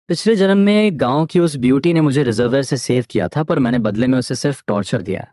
पिछले जन्म में गांव की उस ब्यूटी ने मुझे रिजर्वर से सेव किया था, पर मैंने बदले में उसे सिर्फ टॉर्चर दिया।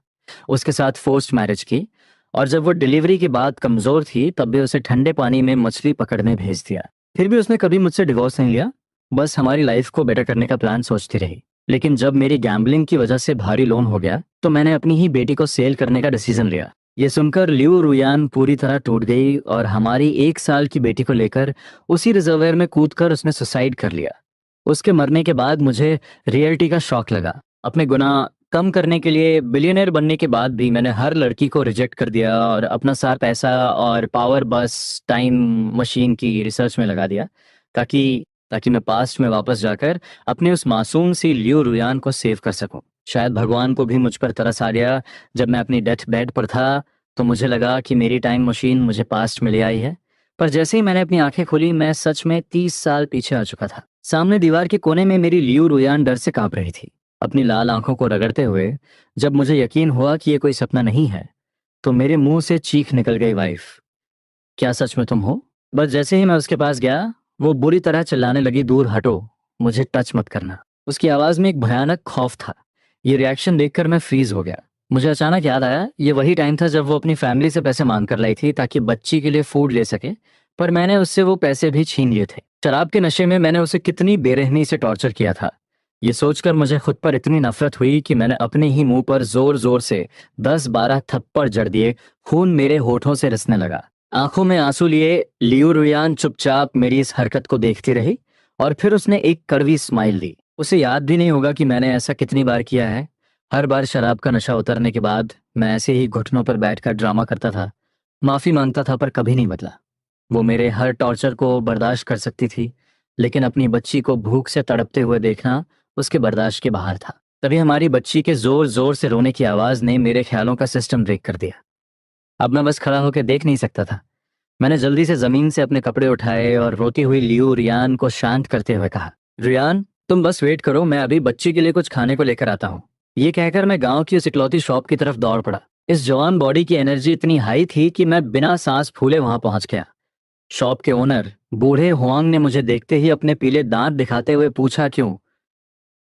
उसके साथ फोर्स्ड मैरिज की, और जब वो डिलीवरी के बाद कमजोर थी तब भी उसे ठंडे पानी में मछली पकड़ने भेज दिया। फिर भी उसने कभी मुझसे डिवोर्स नहीं लिया, बस हमारी लाइफ को बेटर करने का प्लान सोचती रही। लेकिन जब मेरी गैम्बलिंग की वजह से भारी लोन हो गया तो मैंने अपनी ही बेटी को सेल करने का डिसीजन लिया। ये सुनकर लिऊ रुयान पूरी तरह टूट गई और हमारी 1 साल की बेटी को लेकर उसी रिजर्वेयर में कूदकर उसने सुसाइड कर लिया। उसके मरने के बाद मुझे रियलिटी का शॉक लगा। अपने गुनाह कम करने के लिए बिलियनर बनने के बाद भी मैंने हर लड़की को रिजेक्ट कर दिया और अपना सारा पैसा और पावर बस टाइम मशीन की रिसर्च में लगा दिया, ताकि ताकि मैं पास्ट में वापस जाकर अपने उस मासूम सी लियो रुयान को सेव कर सकूं। शायद भगवान को भी मुझ पर तरस आ गया। जब मैं अपनी डेथ बेड पर था तो मुझे लगा कि मेरी टाइम मशीन मुझे पास्ट में ले आई है। पर जैसे ही मैंने अपनी आंखें खोली मैं सच में 30 साल पीछे आ चुका था। सामने दीवार के कोने में मेरी लियू रुयान डर से कांप रही थी, अपनी लाल आंखों को रगड़ते हुए। जब मुझे यकीन हुआ कि ये कोई सपना नहीं है तो मेरे मुंह से चीख निकल गई, वाइफ, क्या सच में तुम हो? बस जैसे ही मैं उसके पास गया वो बुरी तरह चिल्लाने लगी, दूर हटो, मुझे टच मत करना। उसकी आवाज में एक भयानक खौफ था। ये रिएक्शन देखकर मैं फ्रीज हो गया। मुझे अचानक याद आया, ये वही टाइम था जब वो अपनी फैमिली से पैसे मांग कर लाई थी ताकि बच्ची के लिए फूड ले सके, पर मैंने उससे वो पैसे भी छीन लिए थे। शराब के नशे में मैंने उसे कितनी बेरहमी से टॉर्चर किया था। ये सोचकर मुझे खुद पर इतनी नफरत हुई कि मैंने अपने ही मुंह पर जोर जोर से 10-12 थप्पड़ जड़ दिए। खून मेरे होठों से रिसने लगा। आंखों में आंसू लिए लियू रुयान चुपचाप मेरी इस हरकत को देखती रही और फिर उसने एक कड़वी स्माइल दी। उसे याद भी नहीं होगा कि मैंने ऐसा कितनी बार किया है। हर बार शराब का नशा उतरने के बाद मैं ऐसे ही घुटनों पर बैठकर ड्रामा करता था, माफी मांगता था, पर कभी नहीं बदला। वो मेरे हर टॉर्चर को बर्दाश्त कर सकती थी, लेकिन अपनी बच्ची को भूख से तड़पते हुए देखना उसके बर्दाश्त के बाहर था। तभी हमारी बच्ची के जोर जोर से रोने की आवाज ने मेरे ख्यालों का सिस्टम ब्रेक कर दिया। अब मैं बस खड़ा होकर देख नहीं सकता था। मैंने जल्दी से जमीन से अपने कपड़े उठाए और रोती हुई लियू रियान को शांत करते हुए कहा, रियान, तुम बस वेट करो, मैं अभी बच्ची के लिए कुछ खाने को लेकर आता हूँ। ये कहकर मैं गांव की उस इकलौती शॉप की तरफ दौड़ पड़ा। इस जवान बॉडी की एनर्जी इतनी हाई थी कि मैं बिना सांस फूले वहां पहुंच गया। शॉप के ओनर बूढ़े हुआंग ने मुझे देखते ही अपने पीले दांत दिखाते हुए पूछा, क्यों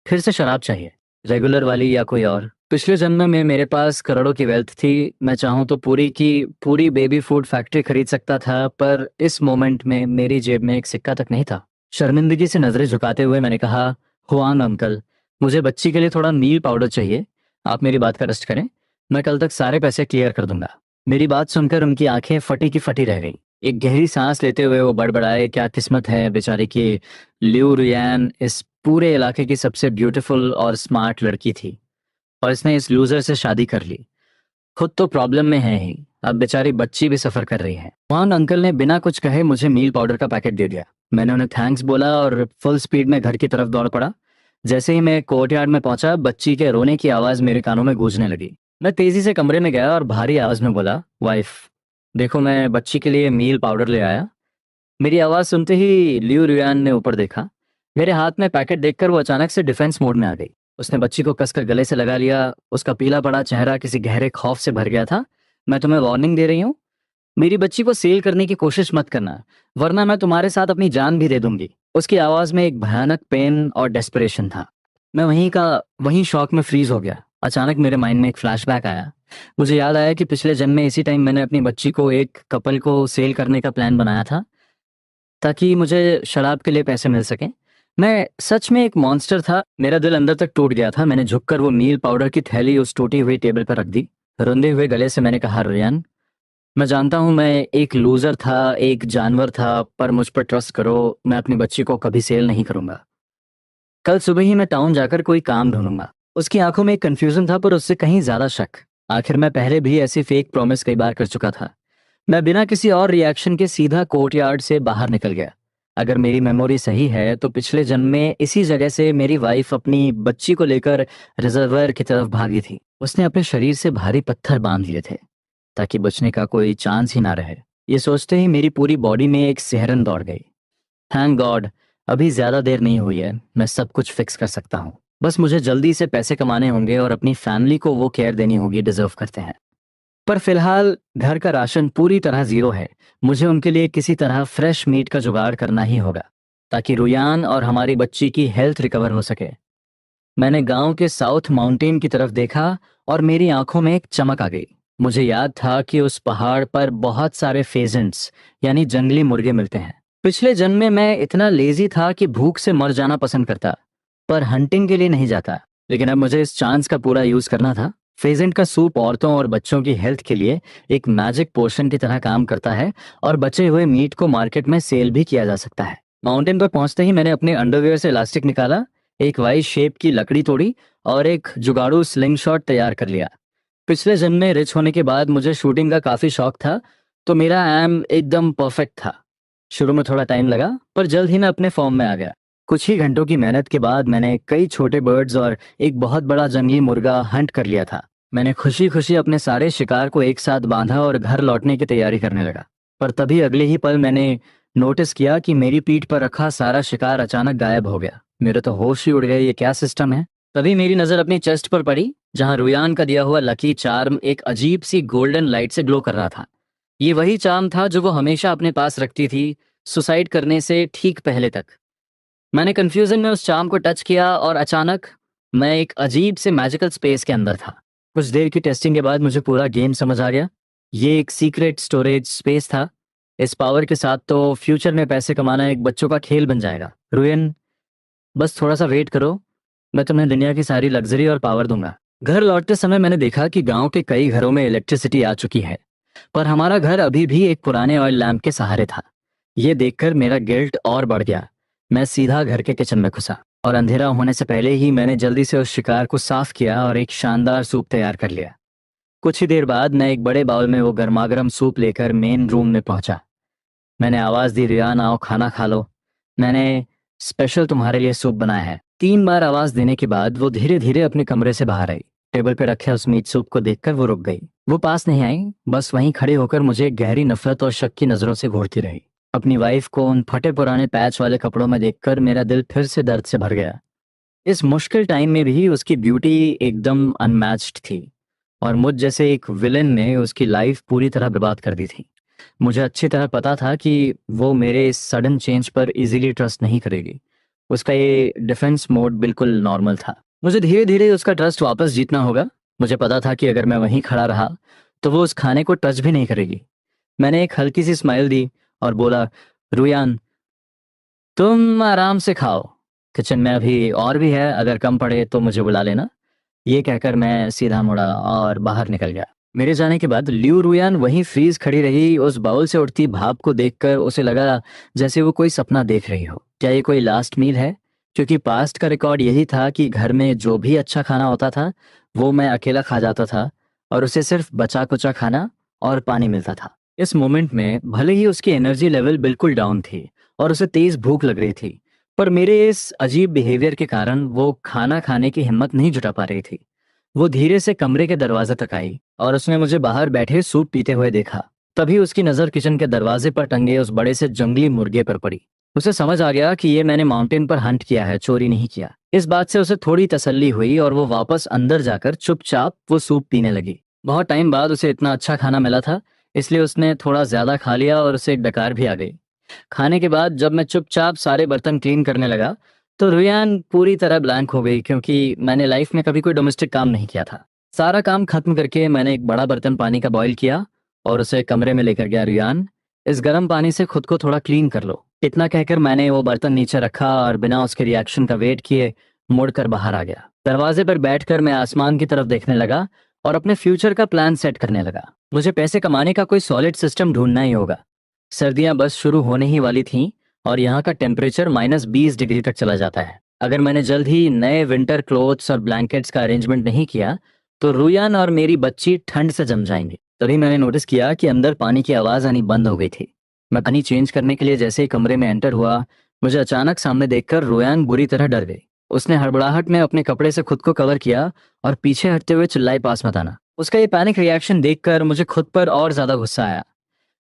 फिर से शराब चाहिए? रेगुलर वाली या कोई और? पिछले जन्म में मेरे पास करोड़ों की वेल्थ थी। मैं चाहूं तो पूरी की पूरी बेबी फूड फैक्ट्री खरीद सकता था, पर इस मोमेंट में मेरी जेब में एक सिक्का तक नहीं था। शर्मिंदगी से नजरें झुकाते हुए मैंने कहा, हुआंग अंकल, मुझे बच्ची के लिए थोड़ा मील पाउडर चाहिए। आप मेरी बात का रेस्ट करें, मैं कल तक सारे पैसे क्लियर कर दूंगा। मेरी बात सुनकर उनकी आंखें फटी की फटी रह गई। एक गहरी सांस लेते हुए वो बड़बड़ाए, क्या किस्मत है बेचारी की, लिऊ रियान इस पूरे इलाके की सबसे ब्यूटीफुल और स्मार्ट लड़की थी और इसने इस लूजर से शादी कर ली। खुद तो प्रॉब्लम में है ही, अब बेचारी बच्ची भी सफर कर रही है। वहां अंकल ने बिना कुछ कहे मुझे मील पाउडर का पैकेट दे दिया। मैंने उन्हें थैंक्स बोला और फुल स्पीड में घर की तरफ दौड़ पड़ा। जैसे ही मैं कोर्टयार्ड में पहुंचा बच्ची के रोने की आवाज मेरे कानों में गूंजने लगी। मैं तेजी से कमरे में गया और भारी आवाज में बोला, वाइफ, देखो मैं बच्ची के लिए मील पाउडर ले आया। मेरी आवाज सुनते ही लियू रियान ने ऊपर देखा। मेरे हाथ में पैकेट देखकर वो अचानक से डिफेंस मोड में आ गई। उसने बच्ची को कसकर गले से लगा लिया। उसका पीला पड़ा चेहरा किसी गहरे खौफ से भर गया था। मैं तुम्हें वार्निंग दे रही हूँ, मेरी बच्ची को सेल करने की कोशिश मत करना, वरना मैं तुम्हारे साथ अपनी जान भी दे दूंगी। उसकी आवाज में एक भयानक पेन और डेस्परेशन था। मैं वहीं शॉक में फ्रीज हो गया। अचानक मेरे माइंड में एक फ्लैशबैक आया। मुझे याद आया कि पिछले जन्म में इसी टाइम मैंने अपनी बच्ची को एक कपल को सेल करने का प्लान बनाया था ताकि मुझे शराब के लिए पैसे मिल सके। मैं सच में एक मॉन्स्टर था। मेरा दिल अंदर तक टूट गया था। मैंने झुककर वो मील पाउडर की थैली उस टूटी हुई टेबल पर रख दी। रुंधे हुए गले से मैंने कहा, रियान, मैं जानता हूं मैं एक लूजर था, एक जानवर था, पर मुझ पर ट्रस्ट करो, मैं अपनी बच्ची को कभी सेल नहीं करूंगा। कल सुबह ही मैं टाउन जाकर कोई काम ढूंढूंगा। उसकी आंखों में एक कंफ्यूजन था, पर उससे कहीं ज्यादा शक। आखिर मैं पहले भी ऐसी फेक प्रॉमिस कई बार कर चुका था। मैं बिना किसी और रिएक्शन के सीधा कोर्टयार्ड से बाहर निकल गया। अगर मेरी मेमोरी सही है तो पिछले जन्म में इसी जगह से मेरी वाइफ अपनी बच्ची को लेकर रिजर्वर की तरफ भागी थी। उसने अपने शरीर से भारी पत्थर बांध लिए थे ताकि बचने का कोई चांस ही ना रहे। ये सोचते ही मेरी पूरी बॉडी में एक सिहरन दौड़ गई। थैंक गॉड, अभी ज्यादा देर नहीं हुई है, मैं सब कुछ फिक्स कर सकता हूँ। बस मुझे जल्दी से पैसे कमाने होंगे और अपनी फैमिली को वो केयर देनी होगी डिजर्व करते हैं। पर फिलहाल घर का राशन पूरी तरह जीरो है। मुझे उनके लिए किसी तरह फ्रेश मीट का जुगाड़ करना ही होगा। ताकि रुयान और हमारी बच्ची की हेल्थ रिकवर हो सके। मैंने गांव के साउथ माउंटेन की तरफ देखा और मेरी आंखों में एक चमक आ गई। मुझे याद था कि उस पहाड़ पर बहुत सारे फेजेंट्स यानी जंगली मुर्गे मिलते हैं। पिछले जन्म में मैं इतना लेजी था कि भूख से मर जाना पसंद करता, पर हंटिंग के लिए नहीं जाता। लेकिन अब मुझे इस चांस का पूरा यूज करना था। फेजेंट का सूप औरतों और बच्चों की हेल्थ के लिए एक मैजिक पोशन की तरह काम करता है और बचे हुए मीट को मार्केट में सेल भी किया जा सकता है। माउंटेन पर पहुंचते ही मैंने अपने अंडरवेयर से इलास्टिक निकाला, एक वाई शेप की लकड़ी तोड़ी और एक जुगाड़ू स्लिंग शॉट तैयार कर लिया। पिछले जन्म में रिच होने के बाद मुझे शूटिंग का काफी शौक था, तो मेरा एम एकदम परफेक्ट था। शुरू में थोड़ा टाइम लगा, पर जल्द ही मैं अपने फॉर्म में आ गया। कुछ ही घंटों की मेहनत के बाद मैंने कई छोटे बर्ड्स और एक बहुत बड़ा जंगली मुर्गा हंट कर लिया था। मैंने खुशी खुशी अपने सारे शिकार को एक साथ बांधा और घर लौटने की तैयारी करने लगा। पर तभी अगले ही पल मैंने नोटिस किया कि मेरी पीठ पर रखा सारा शिकार अचानक गायब हो गया। मेरे तो होश ही उड़ गए, ये क्या सिस्टम है। तभी मेरी नजर अपनी चेस्ट पर पड़ी, जहां रुयान का दिया हुआ लकी चार्म एक अजीब सी गोल्डन लाइट से ग्लो कर रहा था। ये वही चार्म था जो वो हमेशा अपने पास रखती थी, सुसाइड करने से ठीक पहले तक। मैंने कंफ्यूजन में उस चार्म को टच किया और अचानक मैं एक अजीब से मैजिकल स्पेस के अंदर था। कुछ देर की टेस्टिंग के बाद मुझे पूरा गेम समझ आ गया। ये एक सीक्रेट स्टोरेज स्पेस था। इस पावर के साथ तो फ्यूचर में पैसे कमाना एक बच्चों का खेल बन जाएगा। रुयन, बस थोड़ा सा वेट करो, मैं तुम्हें दुनिया की सारी लग्जरी और पावर दूंगा। घर लौटते समय मैंने देखा कि गांव के कई घरों में इलेक्ट्रिसिटी आ चुकी है, पर हमारा घर अभी भी एक पुराने ऑयल लैंप के सहारे था। ये देखकर मेरा गिल्ट और बढ़ गया। मैं सीधा घर के किचन में घुसा और अंधेरा होने से पहले ही मैंने जल्दी से उस शिकार को साफ किया और एक शानदार सूप तैयार कर लिया। कुछ ही देर बाद मैं एक बड़े बाउल में वो गर्मागर्म सूप लेकर मेन रूम में पहुंचा। मैंने आवाज दी, रियान आओ खाना खा लो, मैंने स्पेशल तुम्हारे लिए सूप बनाया है। 3 बार आवाज देने के बाद वो धीरे धीरे अपने कमरे से बाहर आई। टेबल पे रखे उस मीट सूप को देखकर वो रुक गई। वो पास नहीं आई, बस वहीं खड़े होकर मुझे गहरी नफरत और शक की नजरों से घूरती रही। अपनी वाइफ को उन फटे पुराने पैच वाले कपड़ों में देखकर मेरा दिल फिर से दर्द से भर गया। इस मुश्किल टाइम में भी उसकी ब्यूटी एकदम अनमैच्ड थी, और मुझ जैसे एक विलेन ने उसकी लाइफ पूरी तरह बर्बाद कर दी थी। मुझे अच्छी तरह पता था कि वो मेरे इस सडन चेंज पर इजीली ट्रस्ट नहीं करेगी। उसका ये डिफेंस मोड बिल्कुल नॉर्मल था। मुझे धीरे धीरे उसका ट्रस्ट वापस जीतना होगा। मुझे पता था कि अगर मैं वहीं खड़ा रहा तो वो उस खाने को टच भी नहीं करेगी। मैंने एक हल्की सी स्माइल दी और बोला, रुयान तुम आराम से खाओ, किचन में अभी और भी है, अगर कम पड़े तो मुझे बुला लेना। ये कहकर मैं सीधा मुड़ा और बाहर निकल गया। मेरे जाने के बाद लियू रुयान वहीं फ्रीज खड़ी रही। उस बाउल से उठती भाप को देखकर उसे लगा जैसे वो कोई सपना देख रही हो। क्या ये कोई लास्ट मील है? क्योंकि पास्ट का रिकॉर्ड यही था कि घर में जो भी अच्छा खाना होता था वो मैं अकेला खा जाता था, और उसे सिर्फ बचा कुचा खाना और पानी मिलता था। इस मोमेंट में भले ही उसकी एनर्जी लेवल बिल्कुल डाउन थी और उसे तेज भूख लग रही थी, पर मेरे इस अजीब बिहेवियर के कारण वो खाना खाने की हिम्मत नहीं जुटा पा रही थी। वो धीरे से कमरे के दरवाजे तक आई और उसने मुझे बाहर बैठे सूप पीते हुए देखा। तभी उसकी नजर किचन के दरवाजे पर टंगे उस बड़े से जंगली मुर्गे पर पड़ी। उसे समझ आ गया कि ये मैंने माउंटेन पर हंट किया है, चोरी नहीं किया। इस बात से उसे थोड़ी तसल्ली हुई और वो वापस अंदर जाकर चुपचाप वो सूप पीने लगी। बहुत टाइम बाद उसे इतना अच्छा खाना मिला था, इसलिए उसने थोड़ा ज्यादा खा लिया और उसे एक डकार भी आ गई। खाने के बाद जब मैं चुपचाप सारे बर्तन क्लीन करने लगा तो रुयान पूरी तरह ब्लैंक हो गई, क्योंकि मैंने लाइफ में कभी कोई डोमेस्टिक काम नहीं किया था। सारा काम खत्म करके मैंने एक बड़ा बर्तन पानी का बॉईल किया और उसे कमरे में लेकर गया। रुयान, इस गर्म पानी से खुद को थोड़ा क्लीन कर लो। इतना कहकर मैंने वो बर्तन नीचे रखा और बिना उसके रिएक्शन का वेट किए मुड़कर बाहर आ गया। दरवाजे पर बैठकर मैं आसमान की तरफ देखने लगा और अपने फ्यूचर का प्लान सेट करने लगा। मुझे पैसे कमाने का कोई सॉलिड सिस्टम ढूंढना ही होगा। सर्दियां बस शुरू होने ही वाली थीं और यहाँ का टेम्परेचर -20 डिग्री तक चला जाता है। अगर मैंने जल्द ही नए विंटर क्लोथ्स और ब्लैंकेट्स का अरेंजमेंट नहीं किया तो रुयान और मेरी बच्ची ठंड से जम जाएंगे। तभी मैंने नोटिस किया कि अंदर पानी की आवाज आनी बंद हो गई थी। मैं पानी चेंज करने के लिए जैसे ही कमरे में एंटर हुआ, मुझे अचानक सामने देखकर रुयान बुरी तरह डर गई। उसने हड़बड़ाहट में अपने कपड़े से खुद को कवर किया और पीछे हटते हुए चिल्लाई, पास मत आना। उसका ये पैनिक रिएक्शन देखकर मुझे खुद पर और ज्यादा गुस्सा आया।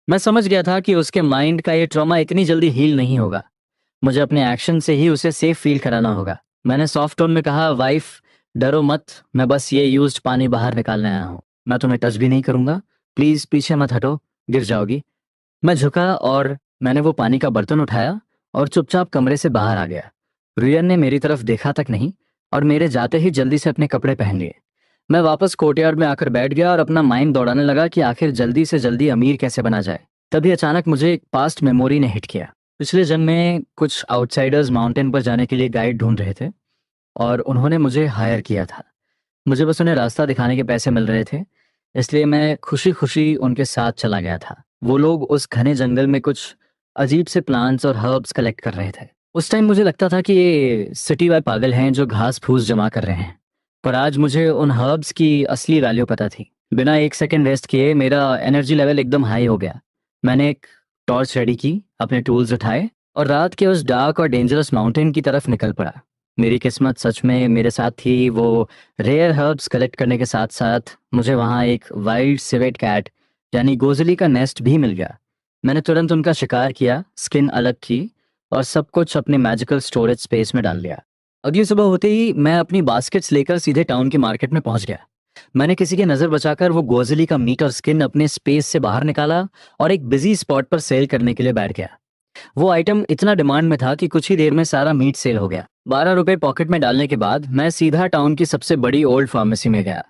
मैं समझ गया था कि उसके माइंड का ये ट्रॉमा इतनी जल्दी हील नहीं होगा। मुझे अपने एक्शन से ही उसे सेफ फील कराना होगा। मैंने सॉफ्ट टोन में कहा, वाइफ डरो मत, मैं बस ये यूज्ड पानी बाहर निकालने आया हूँ। मैं तुम्हें टच भी नहीं करूंगा, प्लीज पीछे मत हटो, गिर जाओगी। मैं झुका और मैंने वो पानी का बर्तन उठाया और चुपचाप कमरे से बाहर आ गया। रुयन ने मेरी तरफ देखा तक नहीं और मेरे जाते ही जल्दी से अपने कपड़े पहन लिए। मैं वापस कोर्टयार्ड में आकर बैठ गया और अपना माइंड दौड़ाने लगा कि आखिर जल्दी से जल्दी अमीर कैसे बना जाए। तभी अचानक मुझे एक पास्ट मेमोरी ने हिट किया। पिछले जन्म में कुछ आउटसाइडर्स माउंटेन पर जाने के लिए गाइड ढूंढ रहे थे और उन्होंने मुझे हायर किया था। मुझे बस उन्हें रास्ता दिखाने के पैसे मिल रहे थे, इसलिए मैं खुशी खुशी उनके साथ चला गया था। वो लोग उस घने जंगल में कुछ अजीब से प्लांट्स और हर्ब्स कलेक्ट कर रहे थे। उस टाइम मुझे लगता था कि ये सिटी वाले पागल हैं जो घास फूस जमा कर रहे हैं, पर आज मुझे उन हर्ब्स की असली वैल्यू पता थी। बिना एक सेकंड रेस्ट किए मेरा एनर्जी लेवल एकदम हाई हो गया। मैंने एक टॉर्च रेडी की, अपने टूल्स उठाए और रात के उस डार्क और डेंजरस माउंटेन की तरफ निकल पड़ा। मेरी किस्मत सच में मेरे साथ थी। वो रेयर हर्ब्स कलेक्ट करने के साथ साथ मुझे वहाँ एक वाइल्ड सिवेट कैट यानी गोजली का नेस्ट भी मिल गया। मैंने तुरंत उनका शिकार किया, स्किन अलग की और सब कुछ अपने मैजिकल स्टोरेज स्पेस में डाल लिया। अगली सुबह होते ही मैं अपनी बास्केट्स लेकर सीधे टाउन की मार्केट में पहुंच गया। मैंने किसी की नजर बचाकर वो गोजली का मीट और स्किन अपने स्पेस से बाहर निकाला और एक बिजी स्पॉट पर सेल करने के लिए बैठ गया। वो आइटम इतना डिमांड में था कि कुछ ही देर में सारा मीट सेल हो गया। 12 रुपए पॉकेट में डालने के बाद मैं सीधा टाउन की सबसे बड़ी ओल्ड फार्मेसी में गया।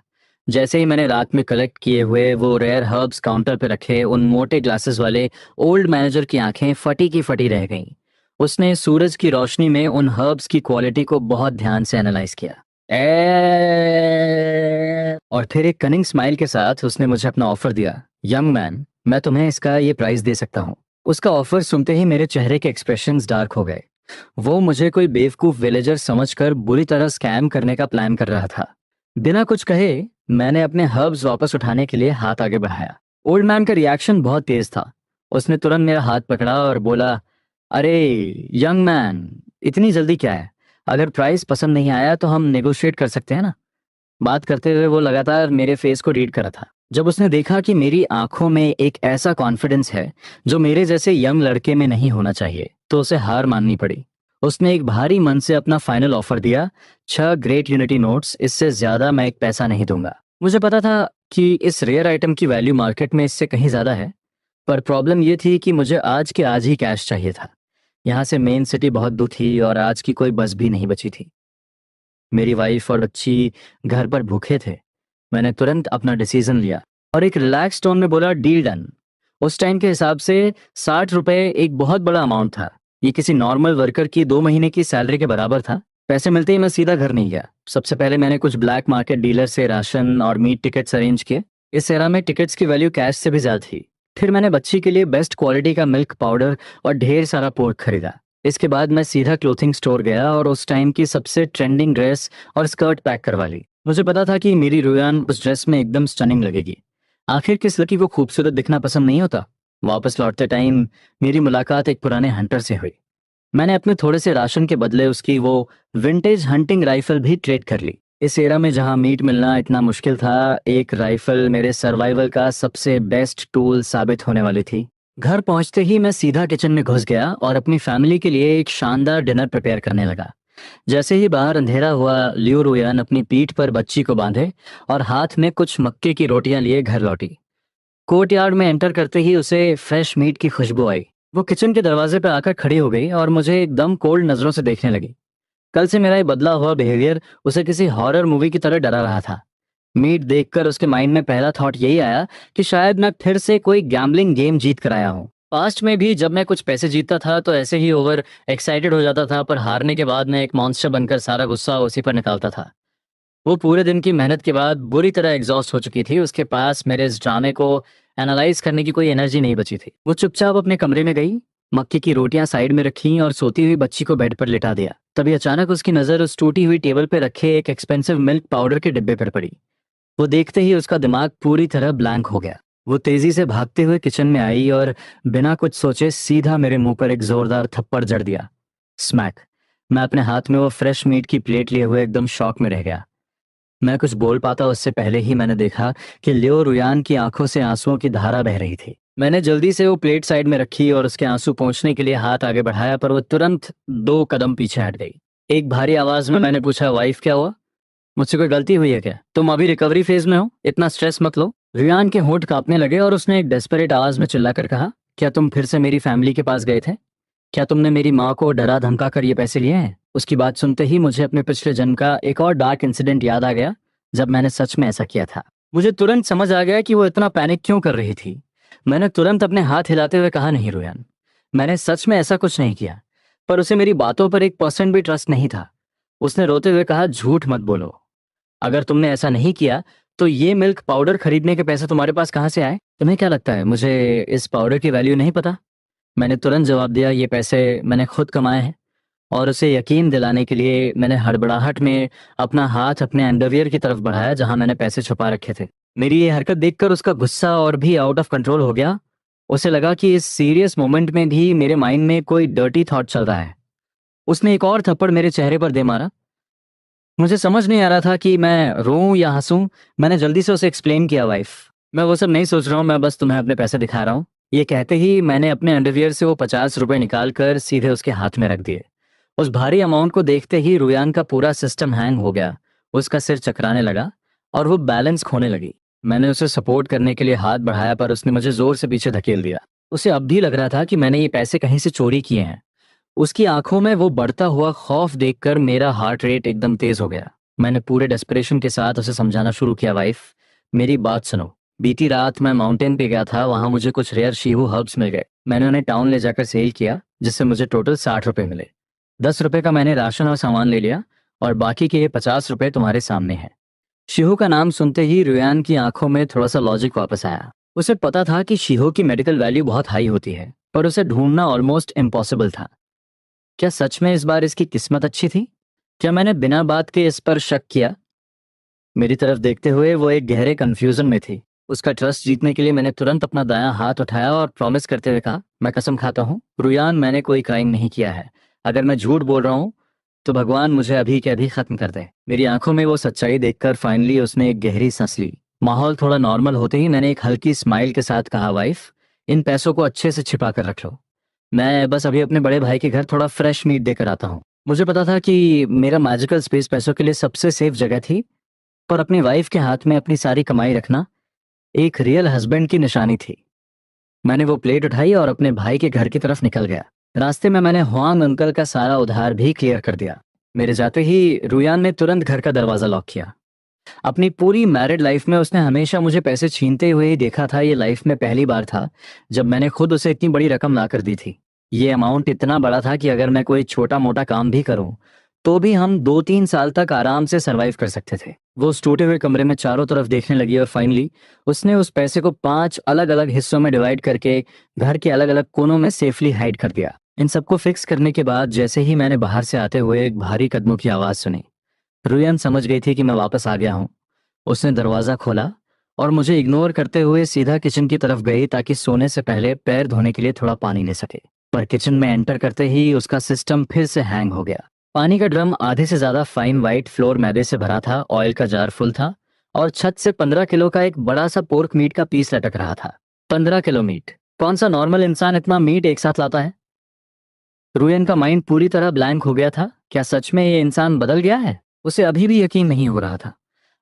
जैसे ही मैंने रात में कलेक्ट किए हुए वो रेयर हर्ब्स काउंटर पे रखे, उन मोटे ग्लासेस वाले ओल्ड मैनेजर की आंखें फटी की फटी रह गईं। उसने सूरज की रोशनी में उन हर्ब्स की क्वालिटी को बहुत ध्यान से एनालाइज किया। और फिर एक कनिंग स्माइल के साथ उसने मुझे अपना ऑफर दिया। यंग मैन, मैं तुम्हें इसका ये प्राइस दे सकता हूँ। उसका ऑफर सुनते ही मेरे चेहरे के एक्सप्रेशंस डार्क हो गए। वो मुझे कोई बेवकूफ विलेजर समझकर बुरी तरह स्कैम करने का प्लान कर रहा था। बिना कुछ कहे मैंने अपने हर्ब्स वापस उठाने के लिए हाथ आगे बढ़ाया। ओल्ड मैन का रिएक्शन बहुत तेज था। उसने तुरंत मेरा हाथ पकड़ा और बोला, अरे यंग मैन, इतनी जल्दी क्या है? अगर प्राइस पसंद नहीं आया तो हम नेगोशिएट कर सकते हैं ना। बात करते हुए वो लगातार मेरे फेस को रीड कर रहा था। जब उसने देखा कि मेरी आंखों में एक ऐसा कॉन्फिडेंस है जो मेरे जैसे यंग लड़के में नहीं होना चाहिए, तो उसे हार माननी पड़ी। उसने एक भारी मन से अपना फाइनल ऑफर दिया, 6 ग्रेट यूनिटी नोट्स, इससे ज्यादा मैं एक पैसा नहीं दूंगा। मुझे पता था कि इस रेयर आइटम की वैल्यू मार्केट में इससे कहीं ज्यादा है, पर प्रॉब्लम यह थी कि मुझे आज के आज ही कैश चाहिए था। यहाँ से मेन सिटी बहुत दूर थी और आज की कोई बस भी नहीं बची थी। मेरी वाइफ और बच्ची घर पर भूखे थे। मैंने तुरंत अपना डिसीजन लिया और एक रिलैक्स टोन में बोला, डील डन। उस टाइम के हिसाब से 60 रुपए एक बहुत बड़ा अमाउंट था। ये किसी नॉर्मल वर्कर की 2 महीने की सैलरी के बराबर था। पैसे मिलते ही मैं सीधा घर नहीं गया। सबसे पहले मैंने कुछ ब्लैक मार्केट डीलर से राशन और मीट टिकट्स अरेंज किए। इस एरा में टिकट्स की वैल्यू कैश से भी ज्यादा थी। फिर मैंने बच्ची के लिए बेस्ट क्वालिटी का मिल्क पाउडर और ढेर सारा पोर्क खरीदा। इसके बाद मैं सीधा क्लोथिंग स्टोर गया और उस टाइम की सबसे ट्रेंडिंग ड्रेस और स्कर्ट पैक करवा ली। मुझे पता था कि मेरी रुयान उस ड्रेस में एकदम स्टनिंग लगेगी। आखिर किस लड़की को खूबसूरत दिखना पसंद नहीं होता। वापस लौटते टाइम मेरी मुलाकात एक पुराने हंटर से हुई। मैंने अपने थोड़े से राशन के बदले उसकी वो विंटेज हंटिंग राइफल भी ट्रेड कर ली। इस एरा में जहां मीट मिलना इतना मुश्किल था, एक राइफल मेरे सर्वाइवल का सबसे बेस्ट टूल साबित होने वाली थी। घर पहुंचते ही मैं सीधा किचन में घुस गया और अपनी फैमिली के लिए एक शानदार डिनर प्रिपेयर करने लगा। जैसे ही बाहर अंधेरा हुआ, लियो रुयान अपनी पीठ पर बच्ची को बांधे और हाथ में कुछ मक्के की रोटियां लिए घर लौटी। कोर्टयार्ड में एंटर करते ही उसे फ्रेश मीट की खुशबू आई। वो किचन के दरवाजे पर आकर खड़ी हो गई और मुझे एकदम कोल्ड नजरों से देखने लगी। कल से मेरा ये बदला हुआ बिहेवियर उसे किसी हॉरर मूवी की तरह डरा रहा था। मीट देखकर उसके माइंड में पहला थॉट यही आया कि शायद मैं फिर से कोई गैम्बलिंग गेम जीत कर आया हूँ। पास्ट में भी जब मैं कुछ पैसे जीतता था तो ऐसे ही ओवर एक्साइटेड हो जाता था, पर हारने के बाद मैं एक मॉन्स्टर बनकर सारा गुस्सा उसी पर निकालता था। वो पूरे दिन की मेहनत के बाद बुरी तरह एग्जॉस्ट हो चुकी थी। उसके पास मेरे इस ड्रामे को एनालाइज करने की कोई एनर्जी नहीं बची थी। वो चुपचाप अपने कमरे में गई, मक्के की रोटियां साइड में रखी और सोती हुई बच्ची को बेड पर लिटा दिया। तभी अचानक उसकी नजर उस टूटी हुई टेबल पर रखे एक एक्सपेंसिव मिल्क पाउडर के डिब्बे पर पड़ी। वो देखते ही उसका दिमाग पूरी तरह ब्लैंक हो गया। वो तेजी से भागते हुए किचन में आई और बिना कुछ सोचे सीधा मेरे मुंह पर एक जोरदार थप्पड़ जड़ दिया। स्मैक। मैं अपने हाथ में वो फ्रेश मीट की प्लेट लिए हुए एकदम शॉक में रह गया। मैं कुछ बोल पाता उससे पहले ही मैंने देखा कि लियो रुयान की आंखों से आंसुओं की धारा बह रही थी। मैंने जल्दी से वो प्लेट साइड में रखी और उसके आंसू पोंछने के लिए हाथ आगे बढ़ाया, पर वो तुरंत 2 कदम पीछे हट गई। एक भारी आवाज में मैंने पूछा, वाइफ क्या हुआ? मुझसे कोई गलती हुई है क्या? तुम अभी रिकवरी फेज में हो, इतना स्ट्रेस मत लो। रियान के होंठ कांपने लगे और उसने एक डेस्परेट आवाज में चिल्लाकर कहा, क्या तुम फिर से मेरी फैमिली के पास गए थे? क्या तुमने मेरी माँ को डरा धमका कर ये पैसे लिए हैं? उसकी बात सुनते ही मुझे अपने पिछले जन्म का एक और डार्क इंसिडेंट याद आ गया, जब मैंने सच में ऐसा किया था। मुझे तुरंत समझ आ गया कि वो इतना पैनिक क्यों कर रही थी। मैंने तुरंत अपने हाथ हिलाते हुए कहा, नहीं रोयान, मैंने सच में ऐसा कुछ नहीं किया। पर उसे मेरी बातों पर 1% भी ट्रस्ट नहीं था। उसने रोते हुए कहा, झूठ मत बोलो। अगर तुमने ऐसा नहीं किया तो ये मिल्क पाउडर खरीदने के पैसे तुम्हारे पास कहाँ से आए? तुम्हें क्या लगता है मुझे इस पाउडर की वैल्यू नहीं पता? मैंने तुरंत जवाब दिया, ये पैसे मैंने खुद कमाए हैं। और उसे यकीन दिलाने के लिए मैंने हड़बड़ाहट में अपना हाथ अपने अंडरवियर की तरफ बढ़ाया जहां मैंने पैसे छुपा रखे थे। मेरी ये हरकत देखकर उसका गुस्सा और भी आउट ऑफ कंट्रोल हो गया। उसे लगा कि इस सीरियस मोमेंट में भी मेरे माइंड में कोई डर्टी थॉट चल रहा है। उसने एक और थप्पड़ मेरे चेहरे पर दे मारा। मुझे समझ नहीं आ रहा था कि मैं रोऊं या हंसूं। मैंने जल्दी से उसे एक्सप्लेन किया, वाइफ, मैं वो सब नहीं सोच रहा हूँ, मैं बस तुम्हें अपने पैसे दिखा रहा हूँ। ये कहते ही मैंने अपने अंडरवियर से वो 50 रुपए निकाल कर सीधे उसके हाथ में रख दिए। उस भारी अमाउंट को देखते ही रुयान का पूरा सिस्टम हैंग हो गया। उसका सिर चकराने लगा और वो बैलेंस खोने लगी। मैंने उसे सपोर्ट करने के लिए हाथ बढ़ाया पर उसने मुझे जोर से पीछे धकेल दिया। उसे अब भी लग रहा था कि मैंने ये पैसे कहीं से चोरी किए हैं। उसकी आंखों में वो बढ़ता हुआ खौफ देखकर मेरा हार्ट रेट एकदम तेज हो गया। मैंने पूरे डेस्परेशन के साथ उसे समझाना शुरू किया, वाइफ, मेरी बात सुनो। बीती रात मैं माउंटेन पे गया था, वहां मुझे कुछ रेयर शीहू हर्ब्स मिल गए। मैंने उन्हें टाउन ले जाकर सेल किया, जिससे मुझे टोटल 60 रुपए मिले। 10 रुपए का मैंने राशन और सामान ले लिया और बाकी के ये 50 रुपए तुम्हारे सामने हैं। शीहू का नाम सुनते ही रुयान की आंखों में थोड़ा सा लॉजिक वापस आया। उसे पता था कि शीहू की मेडिकल वैल्यू बहुत हाई होती है, पर उसे ढूंढना ऑलमोस्ट इम्पॉसिबल था। क्या सच में इस बार इसकी किस्मत अच्छी थी? क्या मैंने बिना बात के इस पर शक किया? मेरी तरफ देखते हुए वो एक गहरे कंफ्यूजन में थी। उसका ट्रस्ट जीतने के लिए मैंने तुरंत अपना दायां हाथ उठाया और प्रॉमिस करते हुए कहा, मैं कसम खाता हूँ रुयान, मैंने कोई क्राइम नहीं किया है। अगर मैं झूठ बोल रहा हूँ तो भगवान मुझे अभी के अभी खत्म कर दे। मेरी आंखों में वो सच्चाई देखकर फाइनली उसने एक गहरी सांस ली। माहौल थोड़ा नॉर्मल होते ही मैंने एक हल्की स्माइल के साथ कहा, वाइफ, इन पैसों को अच्छे से छिपा कर रख लो। मैं बस अभी अपने बड़े भाई के घर थोड़ा फ्रेश मीट देकर आता हूँ। मुझे पता था कि मेरा मैजिकल स्पेस पैसों के लिए सबसे सेफ जगह थी, पर अपनी वाइफ के हाथ में अपनी सारी कमाई रखना एक रियल हस्बैंड की निशानी थी। मैंने वो प्लेट उठाई और अपने भाई के घर की तरफ निकल गया। रास्ते में मैंने हुआंग अंकल का सारा उधार भी क्लियर कर दिया। मेरे जाते ही रुयान ने तुरंत घर का दरवाजा लॉक किया। अपनी पूरी मैरिड लाइफ में उसने हमेशा मुझे पैसे छीनते हुए ही देखा था। ये लाइफ में पहली बार था जब मैंने खुद उसे इतनी बड़ी रकम ला कर दी थी। ये अमाउंट इतना बड़ा था कि अगर मैं कोई छोटा मोटा काम भी करूं तो भी हम 2-3 साल तक आराम से सरवाइव कर सकते थे। वो उस टूटे हुए कमरे में चारों तरफ देखने लगी और फाइनली उसने उस पैसे को 5 अलग अलग हिस्सों में डिवाइड करके घर के अलग अलग कोनों में सेफली हाइड कर दिया। इन सबको फिक्स करने के बाद जैसे ही मैंने बाहर से आते हुए एक भारी कदमों की आवाज सुनी, रुयन समझ गई थी कि मैं वापस आ गया हूँ। उसने दरवाजा खोला और मुझे इग्नोर करते हुए सीधा किचन की तरफ गई ताकि सोने से पहले पैर धोने के लिए थोड़ा पानी ले सके। पर किचन में एंटर करते ही उसका सिस्टम फिर से हैंग हो गया। पानी का ड्रम आधे से ज्यादा फाइन वाइट फ्लोर मैदे से भरा था, ऑयल का जार फुल था और छत से 15 किलो का एक बड़ा सा पोर्क मीट का पीस लटक रहा था। 15 किलो मीट! कौन सा नॉर्मल इंसान इतना मीट एक साथ लाता है? रुयन का माइंड पूरी तरह ब्लैंक हो गया था। क्या सच में ये इंसान बदल गया है? उसे अभी भी यकीन नहीं हो रहा था।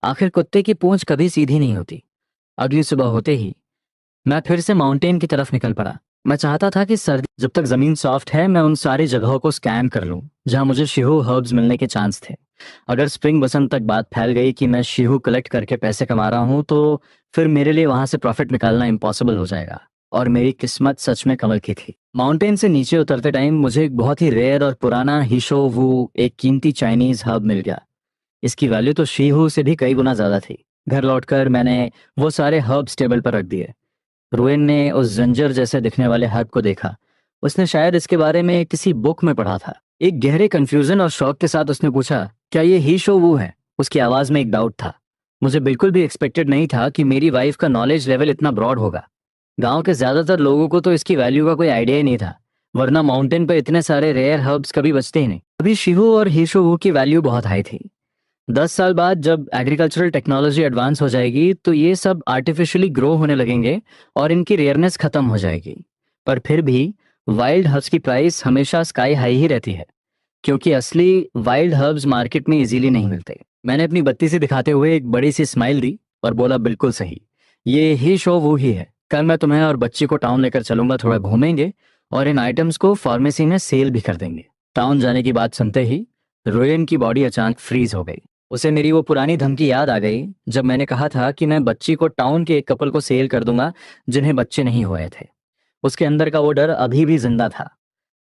आखिर कुत्ते की पूंछ कभी सीधी नहीं होती। अगली सुबह होते ही मैं फिर से माउंटेन की तरफ निकल पड़ा। मैं चाहता था कि सर्दी जब तक जमीन सॉफ्ट है मैं उन सारी जगहों को स्कैन कर लूं जहां मुझे शिहू हर्ब्स मिलने के चांस थे। अगर स्प्रिंग बसंत तक बात फैल गई कि मैं शिहू कलेक्ट करके पैसे कमा रहा हूं तो फिर मेरे लिए वहां से प्रॉफिट निकालना इम्पॉसिबल हो जाएगा। और मेरी किस्मत सच में कमल की थी। माउंटेन से नीचे उतरते टाइम मुझे एक बहुत ही रेयर और पुराना हिशो वू, एक कीमती चाइनीज हर्ब मिल गया। इसकी वैल्यू तो शीहू से भी कई गुना ज्यादा थी। घर लौटकर मैंने वो सारे हर्ब्स टेबल पर रख दिए। रुएन ने उस जंजर जैसे दिखने वाले हर्ब को देखा। उसने शायद इसके बारे में किसी बुक में पढ़ा था। एक गहरे कंफ्यूजन और शौक के साथ उसने पूछा, क्या ये ही शो वो है? उसकी आवाज में एक डाउट था। मुझे बिल्कुल भी एक्सपेक्टेड नहीं था कि मेरी वाइफ का नॉलेज लेवल इतना ब्रॉड होगा। गांव के ज्यादातर लोगों को तो इसकी वैल्यू का कोई आइडिया ही नहीं था, वरना माउंटेन पर इतने सारे रेयर हर्ब्स कभी बचते ही नहीं। अभी शिहू और हीशो की वैल्यू बहुत हाई थी। 10 साल बाद जब एग्रीकल्चरल टेक्नोलॉजी एडवांस हो जाएगी तो ये सब आर्टिफिशियली ग्रो होने लगेंगे और इनकी रेयरनेस खत्म हो जाएगी। पर फिर भी वाइल्ड हर्ब्स की प्राइस हमेशा स्काई हाई ही रहती है, क्योंकि असली वाइल्ड हर्ब्स मार्केट में इजीली नहीं मिलते। मैंने अपनी बत्ती से दिखाते हुए एक बड़ी सी स्माइल दी और बोला, बिल्कुल सही, ये ही शो वो ही है। कल मैं तुम्हें और बच्ची को टाउन लेकर चलूंगा, थोड़ा घूमेंगे और इन आइटम्स को फार्मेसी में सेल भी कर देंगे। टाउन जाने की बात सुनते ही रोयन की बॉडी अचानक फ्रीज हो गई। उसे मेरी वो पुरानी धमकी याद आ गई जब मैंने कहा था कि मैं बच्ची को टाउन के एक कपल को सेल कर दूंगा जिन्हें बच्चे नहीं हुए थे। उसके अंदर का वो डर अभी भी जिंदा था।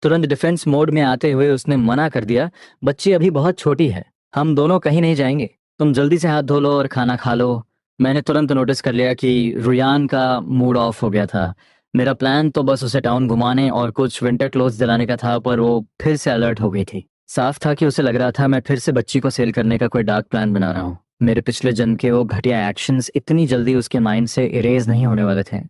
तुरंत डिफेंस मोड में आते हुए उसने मना कर दिया, बच्ची अभी बहुत छोटी है, हम दोनों कहीं नहीं जाएंगे, तुम जल्दी से हाथ धो लो और खाना खा लो। मैंने तुरंत नोटिस कर लिया कि रुयान का मूड ऑफ हो गया था। मेरा प्लान तो बस उसे टाउन घुमाने और कुछ विंटर क्लोथ्स दिलाने का था, पर वो फिर से अलर्ट हो गई थी। साफ था कि उसे लग रहा था मैं फिर से बच्ची को सेल करने का कोई डार्क प्लान बना रहा हूँ। मेरे पिछले जन्म के वो घटिया एक्शंस इतनी जल्दी उसके माइंड से इरेज नहीं होने वाले थे।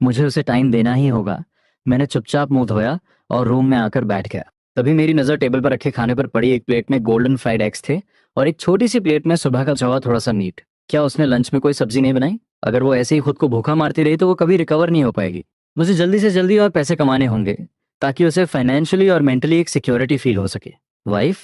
मुझे उसे टाइम देना ही होगा। मैंने चुपचाप मुंह धोया और रूम में आकर बैठ गया। तभी मेरी नजर टेबल पर रखे खाने पर पड़ी। एक प्लेट में गोल्डन फ्राइड एग्स थे और एक छोटी सी प्लेट में सुबह का चवा थोड़ा सा मीट। क्या उसने लंच में कोई सब्जी नहीं बनाई? अगर वो ऐसे ही खुद को भूखा मारती रही तो वो कभी रिकवर नहीं हो पाएगी। मुझे जल्दी से जल्दी और पैसे कमाने होंगे ताकि उसे फाइनेंशियली और मेंटली एक सिक्योरिटी फील हो सके। वाइफ,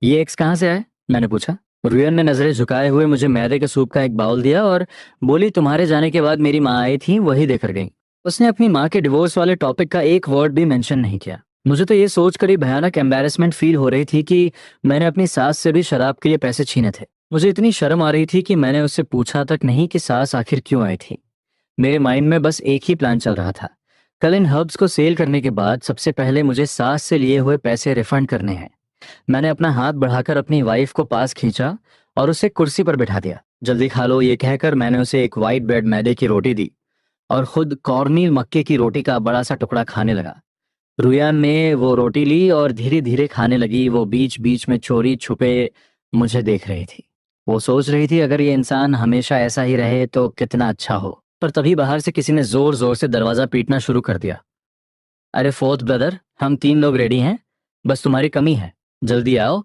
ये एग्स कहाँ से आए? मैंने पूछा। रुयन ने नजरें झुकाए हुए मुझे मैदे के सूप का एक बाउल दिया और बोली, तुम्हारे जाने के बाद मेरी माँ आई थी, वही देकर गई। उसने अपनी माँ के डिवोर्स वाले टॉपिक का एक वर्ड भी मेंशन नहीं किया। मुझे तो ये सोचकर ही भयानक एम्बैरेसमेंट फील हो रही थी कि मैंने अपनी सास से भी शराब के लिए पैसे छीने थे। मुझे इतनी शर्म आ रही थी कि मैंने उससे पूछा तक नहीं कि सास आखिर क्यों आई थी। मेरे माइंड में बस एक ही प्लान चल रहा था। कल इन हर्ब्स को सेल करने के बाद सबसे पहले मुझे सास से लिए हुए पैसे रिफंड करने हैं। मैंने अपना हाथ बढ़ाकर अपनी वाइफ को पास खींचा और उसे कुर्सी पर बिठा दिया। जल्दी खा लो, ये कहकर मैंने उसे एक वाइट ब्रेड मैदे की रोटी दी और खुद कॉर्नमील मक्के की रोटी का बड़ा सा टुकड़ा खाने लगा। रुया ने वो रोटी ली और धीरे धीरे खाने लगी। वो बीच बीच में चोरी छुपे मुझे देख रही थी। वो सोच रही थी अगर ये इंसान हमेशा ऐसा ही रहे तो कितना अच्छा हो। पर तभी बाहर से किसी ने जोर जोर से दरवाजा पीटना शुरू कर दिया। अरे फोर्थ ब्रदर, हम 3 लोग रेडी हैं, बस तुम्हारी कमी है, जल्दी आओ,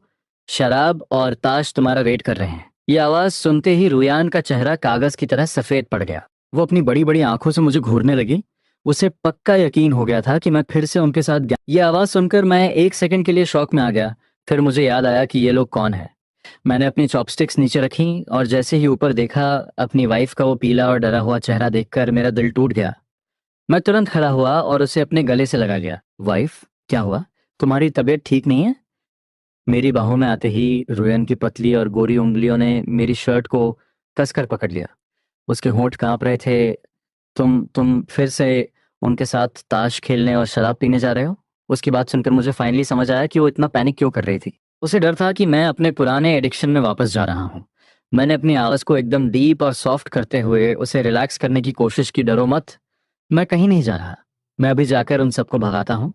शराब और ताश तुम्हारा वेट कर रहे हैं। ये आवाज सुनते ही रुयान का चेहरा कागज की तरह सफेद पड़ गया। वो अपनी बड़ी बड़ी आंखों से मुझे घूरने लगी। उसे पक्का यकीन हो गया था कि मैं फिर से उनके साथ गया। ये आवाज सुनकर मैं एक सेकंड के लिए शॉक में आ गया। फिर मुझे याद आया कि ये लोग कौन है। मैंने अपनी चॉपस्टिक्स नीचे रखी और जैसे ही ऊपर देखा, अपनी वाइफ का वो पीला और डरा हुआ चेहरा देखकर मेरा दिल टूट गया। मैं तुरंत खड़ा हुआ और उसे अपने गले से लगा लिया। वाइफ, क्या हुआ? तुम्हारी तबीयत ठीक नहीं है? मेरी बाहों में आते ही रुयन की पतली और गोरी उंगलियों ने मेरी शर्ट को कसकर पकड़ लिया। उसके होंठ कांप रहे थे। तुम फिर से उनके साथ ताश खेलने और शराब पीने जा रहे हो? उसकी बात सुनकर मुझे फाइनली समझ आया कि वो इतना पैनिक क्यों कर रही थी। उसे डर था कि मैं अपने पुराने एडिक्शन में वापस जा रहा हूँ। मैंने अपनी आवाज को एकदम डीप और सॉफ्ट करते हुए उसे रिलैक्स करने की कोशिश की। डरो मत, मैं कहीं नहीं जा रहा। मैं अभी जाकर उन सबको भगाता हूँ।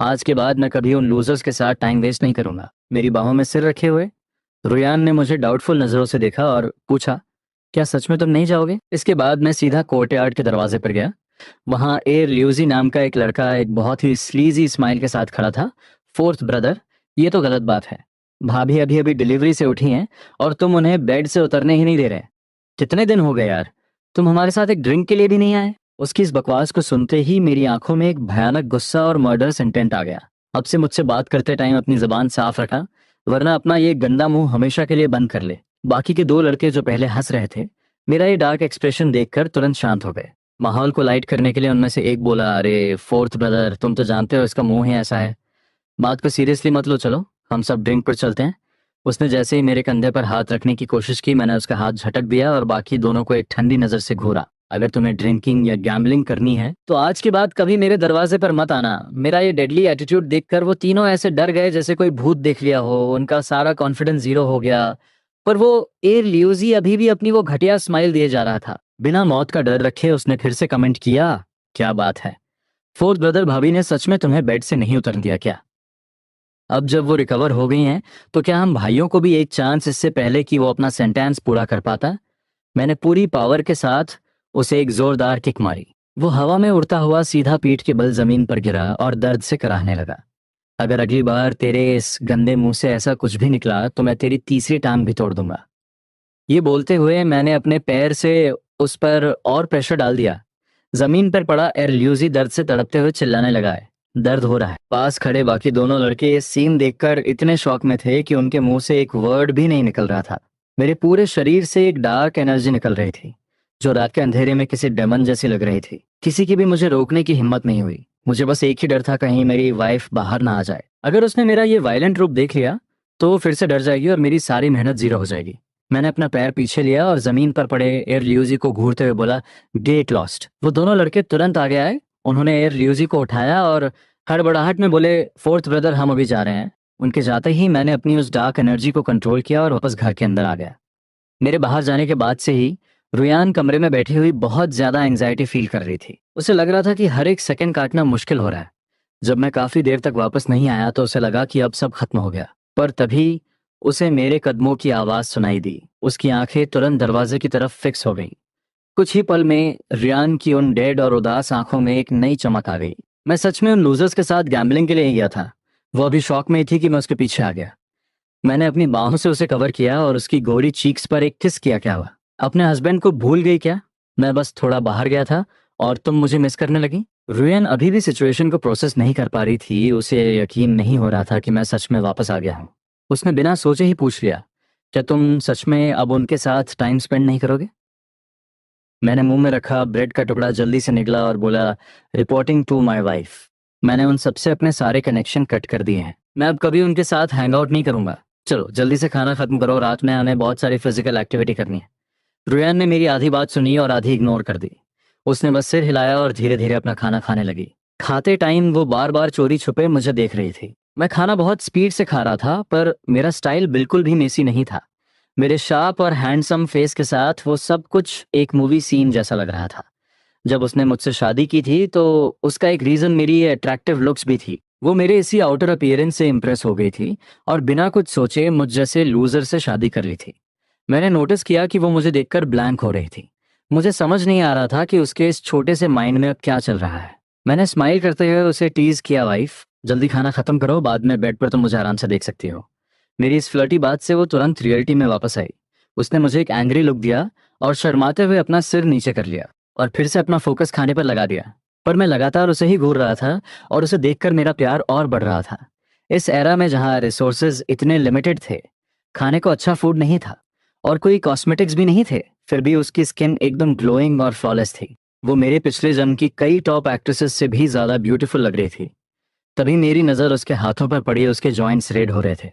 आज के बाद मैं कभी उन लूजर्स के साथ टाइम वेस्ट नहीं करूंगा। मेरी बाहों में सिर रखे हुए रुयान ने मुझे डाउटफुल नजरों से देखा और पूछा, क्या सच में तुम नहीं जाओगे? इसके बाद मैं सीधा कोर्टयार्ड के दरवाजे पर गया। वहां ए ल्यूजी नाम का एक लड़का एक बहुत ही स्लीजी स्माइल के साथ खड़ा था। फोर्थ ब्रदर, ये तो गलत बात है। भाभी अभी अभी डिलीवरी से उठी हैं और तुम उन्हें बेड से उतरने ही नहीं दे रहे। कितने दिन हो गए यार, तुम हमारे साथ एक ड्रिंक के लिए भी नहीं आए? उसकी इस बकवास को सुनते ही मेरी आंखों में एक भयानक गुस्सा और मर्डरस इंटेंट आ गया। अब से मुझसे बात करते टाइम अपनी जुबान साफ रखा, वरना अपना ये गंदा मुंह हमेशा के लिए बंद कर ले। बाकी के 2 लड़के जो पहले हंस रहे थे, मेरा ये डार्क एक्सप्रेशन देखकर तुरंत शांत हो गए। माहौल को लाइट करने के लिए उनमें से एक बोला, अरे फोर्थ ब्रदर, तुम तो जानते हो इसका मुंह ही ऐसा है। बात को सीरियसली मत लो, चलो हम सब ड्रिंक पर चलते हैं। उसने जैसे ही मेरे कंधे पर हाथ रखने की कोशिश की, मैंने उसका हाथ झटक दिया और बाकी दोनों को एक ठंडी नजर से घूरा। अगर तुम्हें ड्रिंकिंग या गैम्बलिंग करनी है तो आज के बाद कभी मेरे दरवाजे पर मत आना। मेरा ये डेडली एटीट्यूड देखकर वो तीनों ऐसे डर गए जैसे कोई भूत देख लिया हो। उनका सारा कॉन्फिडेंस जीरो हो गया। पर वो ए ल्यूजी अभी भी अपनी वो घटिया स्माइल दिए जा रहा था। बिना मौत का डर रखे उसने फिर से कमेंट किया, क्या बात है फोर्थ ब्रदर, भाभी ने सच में तुम्हें बेड से नहीं उतर दिया क्या? अब जब वो रिकवर हो गई हैं तो क्या हम भाइयों को भी एक चांस, इससे पहले कि वो अपना सेंटेंस पूरा कर पाता? मैंने पूरी पावर के साथ उसे एक जोरदार किक मारी। वो हवा में उड़ता हुआ सीधा पीठ के बल जमीन पर गिरा और दर्द से कराहने लगा। अगर अगली बार तेरे इस गंदे मुंह से ऐसा कुछ भी निकला तो मैं तेरी तीसरी टांग भी तोड़ दूंगा। ये बोलते हुए मैंने अपने पैर से उस पर और प्रेशर डाल दिया। जमीन पर पड़ा एरल्यूजी दर्द से तड़पते हुए चिल्लाने लगा है, दर्द हो रहा है। पास खड़े बाकी दोनों लड़के ये सीन देखकर इतने शौक में थे कि उनके मुंह से एक वर्ड भी नहीं निकल रहा था। मेरे पूरे शरीर से एक डार्क एनर्जी निकल रही थी जो रात के अंधेरे में किसी डेमन जैसी लग रही थी। किसी की भी मुझे रोकने की हिम्मत नहीं हुई। मुझे बस एक ही डर था, कहीं मेरी वाइफ बाहर ना आ जाए। अगर उसने मेरा ये वायलेंट रूप देख लिया तो फिर से डर जाएगी और मेरी सारी मेहनत जीरो हो जाएगी। मैंने अपना पैर पीछे लिया और जमीन पर पड़े एयर लियूजी को घूरते हुए बोला, गेट लॉस्ट। वो दोनों लड़के तुरंत आगे आए। उन्होंने एयर लियूजी को उठाया और हड़बड़ाहट में बोले, फोर्थ ब्रदर, हम अभी जा रहे हैं। उनके जाते ही मैंने अपनी उस डार्क एनर्जी को कंट्रोल किया और वापस घर के अंदर आ गया। मेरे बाहर जाने के बाद से ही रुयान कमरे में बैठी हुई बहुत ज्यादा एंजाइटी फील कर रही थी। उसे लग रहा था कि हर एक सेकंड काटना मुश्किल हो रहा है। जब मैं काफी देर तक वापस नहीं आया तो उसे लगा कि अब सब खत्म हो गया, पर तभी उसे मेरे कदमों की आवाज सुनाई दी। उसकी आंखें तुरंत दरवाजे की तरफ फिक्स हो गईं। कुछ ही पल में रियान की उन डेड और उदास आंखों में एक नई चमक आ गई। मैं सच में उन लूजर्स के साथ गैम्बलिंग के लिए ही गया था। वो अभी शॉक में ही थी कि मैं उसके पीछे आ गया। मैंने अपनी बाहों से उसे कवर किया और उसकी गोरी चीक्स पर एक किस किया। क्या हुआ? अपने हस्बैंड को भूल गई क्या? मैं बस थोड़ा बाहर गया था और तुम मुझे मिस करने लगी। रुयन अभी भी सिचुएशन को प्रोसेस नहीं कर पा रही थी। उसे यकीन नहीं हो रहा था कि मैं सच में वापस आ गया हूँ। उसने बिना सोचे ही पूछ लिया, क्या तुम सच में अब उनके साथ टाइम स्पेंड नहीं करोगे? मैंने मुंह में रखा ब्रेड का टुकड़ा जल्दी से निकला और बोला, रिपोर्टिंग टू माई वाइफ। मैंने उन सबसे अपने सारे कनेक्शन कट कर दिए हैं। मैं अब कभी उनके साथ हैंग आउट नहीं करूंगा। चलो जल्दी से खाना खत्म करो, रात में हमें बहुत सारी फिजिकल एक्टिविटी करनी है। रुयान ने मेरी आधी बात सुनी और आधी इग्नोर कर दी। उसने बस सिर हिलाया और धीरे धीरे अपना खाना खाने लगी। खाते टाइम वो बार बार चोरी छुपे मुझे देख रही थी। मैं खाना बहुत स्पीड से खा रहा था, पर मेरा स्टाइल बिल्कुल भी मेसी नहीं था। मेरे शार्प और हैंडसम फेस के साथ वो सब कुछ एक मूवी सीन जैसा लग रहा था। जब उसने मुझसे शादी की थी तो उसका एक रीजन मेरी अट्रैक्टिव लुक्स भी थी। वो मेरे इसी आउटर अपीयरेंस से इम्प्रेस हो गई थी और बिना कुछ सोचे मुझ जैसे लूजर से शादी कर ली थी। मैंने नोटिस किया कि वो मुझे देखकर ब्लैंक हो रही थी। मुझे समझ नहीं आ रहा था कि उसके इस छोटे से माइंड में अब क्या चल रहा है। मैंने स्माइल करते हुए उसे टीज किया, वाइफ जल्दी खाना खत्म करो, बाद में बेड पर तुम मुझे आराम से देख सकती हो। मेरी इस फ्लर्टी बात से वो तुरंत रियलिटी में वापस आई। उसने मुझे एक एंग्री लुक दिया और शर्माते हुए अपना सिर नीचे कर लिया और फिर से अपना फोकस खाने पर लगा दिया। पर मैं लगातार उसे ही घूर रहा था और उसे देखकर मेरा प्यार और बढ़ रहा था। इस एरा में जहाँ रिसोर्सेज इतने लिमिटेड थे, खाने को अच्छा फूड नहीं था और कोई कॉस्मेटिक्स भी नहीं थे, फिर भी उसकी स्किन एकदम ग्लोइंग और फ्लॉलेस थी। वो मेरे पिछले जन्म की कई टॉप एक्ट्रेसेस से भी ज्यादा ब्यूटीफुल लग रही थी। तभी मेरी नजर उसके हाथों पर पड़ी। उसके जॉइंट्स रेड हो रहे थे।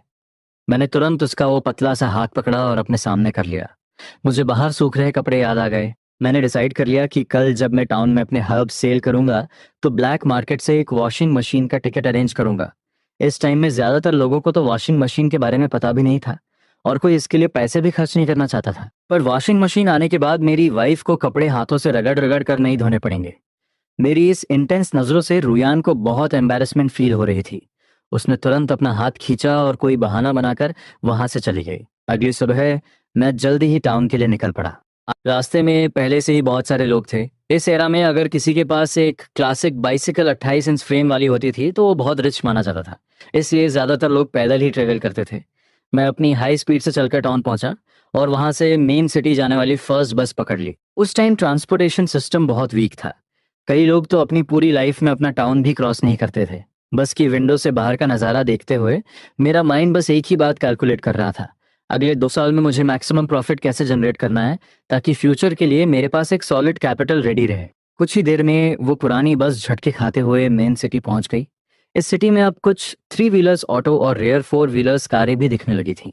मैंने तुरंत उसका वो पतला सा हाथ पकड़ा और अपने सामने कर लिया। मुझे बाहर सूख रहे कपड़े याद आ गए। मैंने डिसाइड कर लिया कि कल जब मैं टाउन में अपने हर्ब सेल करूंगा तो ब्लैक मार्केट से एक वॉशिंग मशीन का टिकट अरेंज करूंगा। इस टाइम में ज्यादातर लोगों को तो वॉशिंग मशीन के बारे में पता भी नहीं था और कोई इसके लिए पैसे भी खर्च नहीं करना चाहता था। पर वॉशिंग मशीन आने के बाद मेरी वाइफ को कपड़े हाथों से रगड़ रगड़ कर नहीं धोने पड़ेंगे। मेरी इस इंटेंस नजरों से रुयान को बहुत एम्बैरेसमेंट फील हो रही थी। उसने तुरंत अपना हाथ खींचा और कोई बहाना बनाकर वहां से चली गई। अगली सुबह मैं जल्दी ही टाउन के लिए निकल पड़ा। रास्ते में पहले से ही बहुत सारे लोग थे। इस एरा में अगर किसी के पास एक क्लासिक बाइसिकल 28 इंच फ्रेम वाली होती थी तो वो बहुत रिच माना जाता था, इसलिए ज्यादातर लोग पैदल ही ट्रेवल करते थे। मैं अपनी हाई स्पीड से चलकर टाउन पहुंचा और वहां से मेन सिटी जाने वाली फर्स्ट बस पकड़ ली। उस टाइम ट्रांसपोर्टेशन सिस्टम बहुत वीक था। कई लोग तो अपनी पूरी लाइफ में अपना टाउन भी क्रॉस नहीं करते थे। बस की विंडो से बाहर का नज़ारा देखते हुए मेरा माइंड बस एक ही बात कैलकुलेट कर रहा था, अगले 2 साल में मुझे मैक्सिमम प्रॉफिट कैसे जनरेट करना है ताकि फ्यूचर के लिए मेरे पास एक सॉलिड कैपिटल रेडी रहे। कुछ ही देर में वो पुरानी बस झटके खाते हुए मेन सिटी पहुंच गई। इस सिटी में अब कुछ 3 व्हीलर्स ऑटो और रेयर 4 व्हीलर्स कारें भी दिखने लगी थी।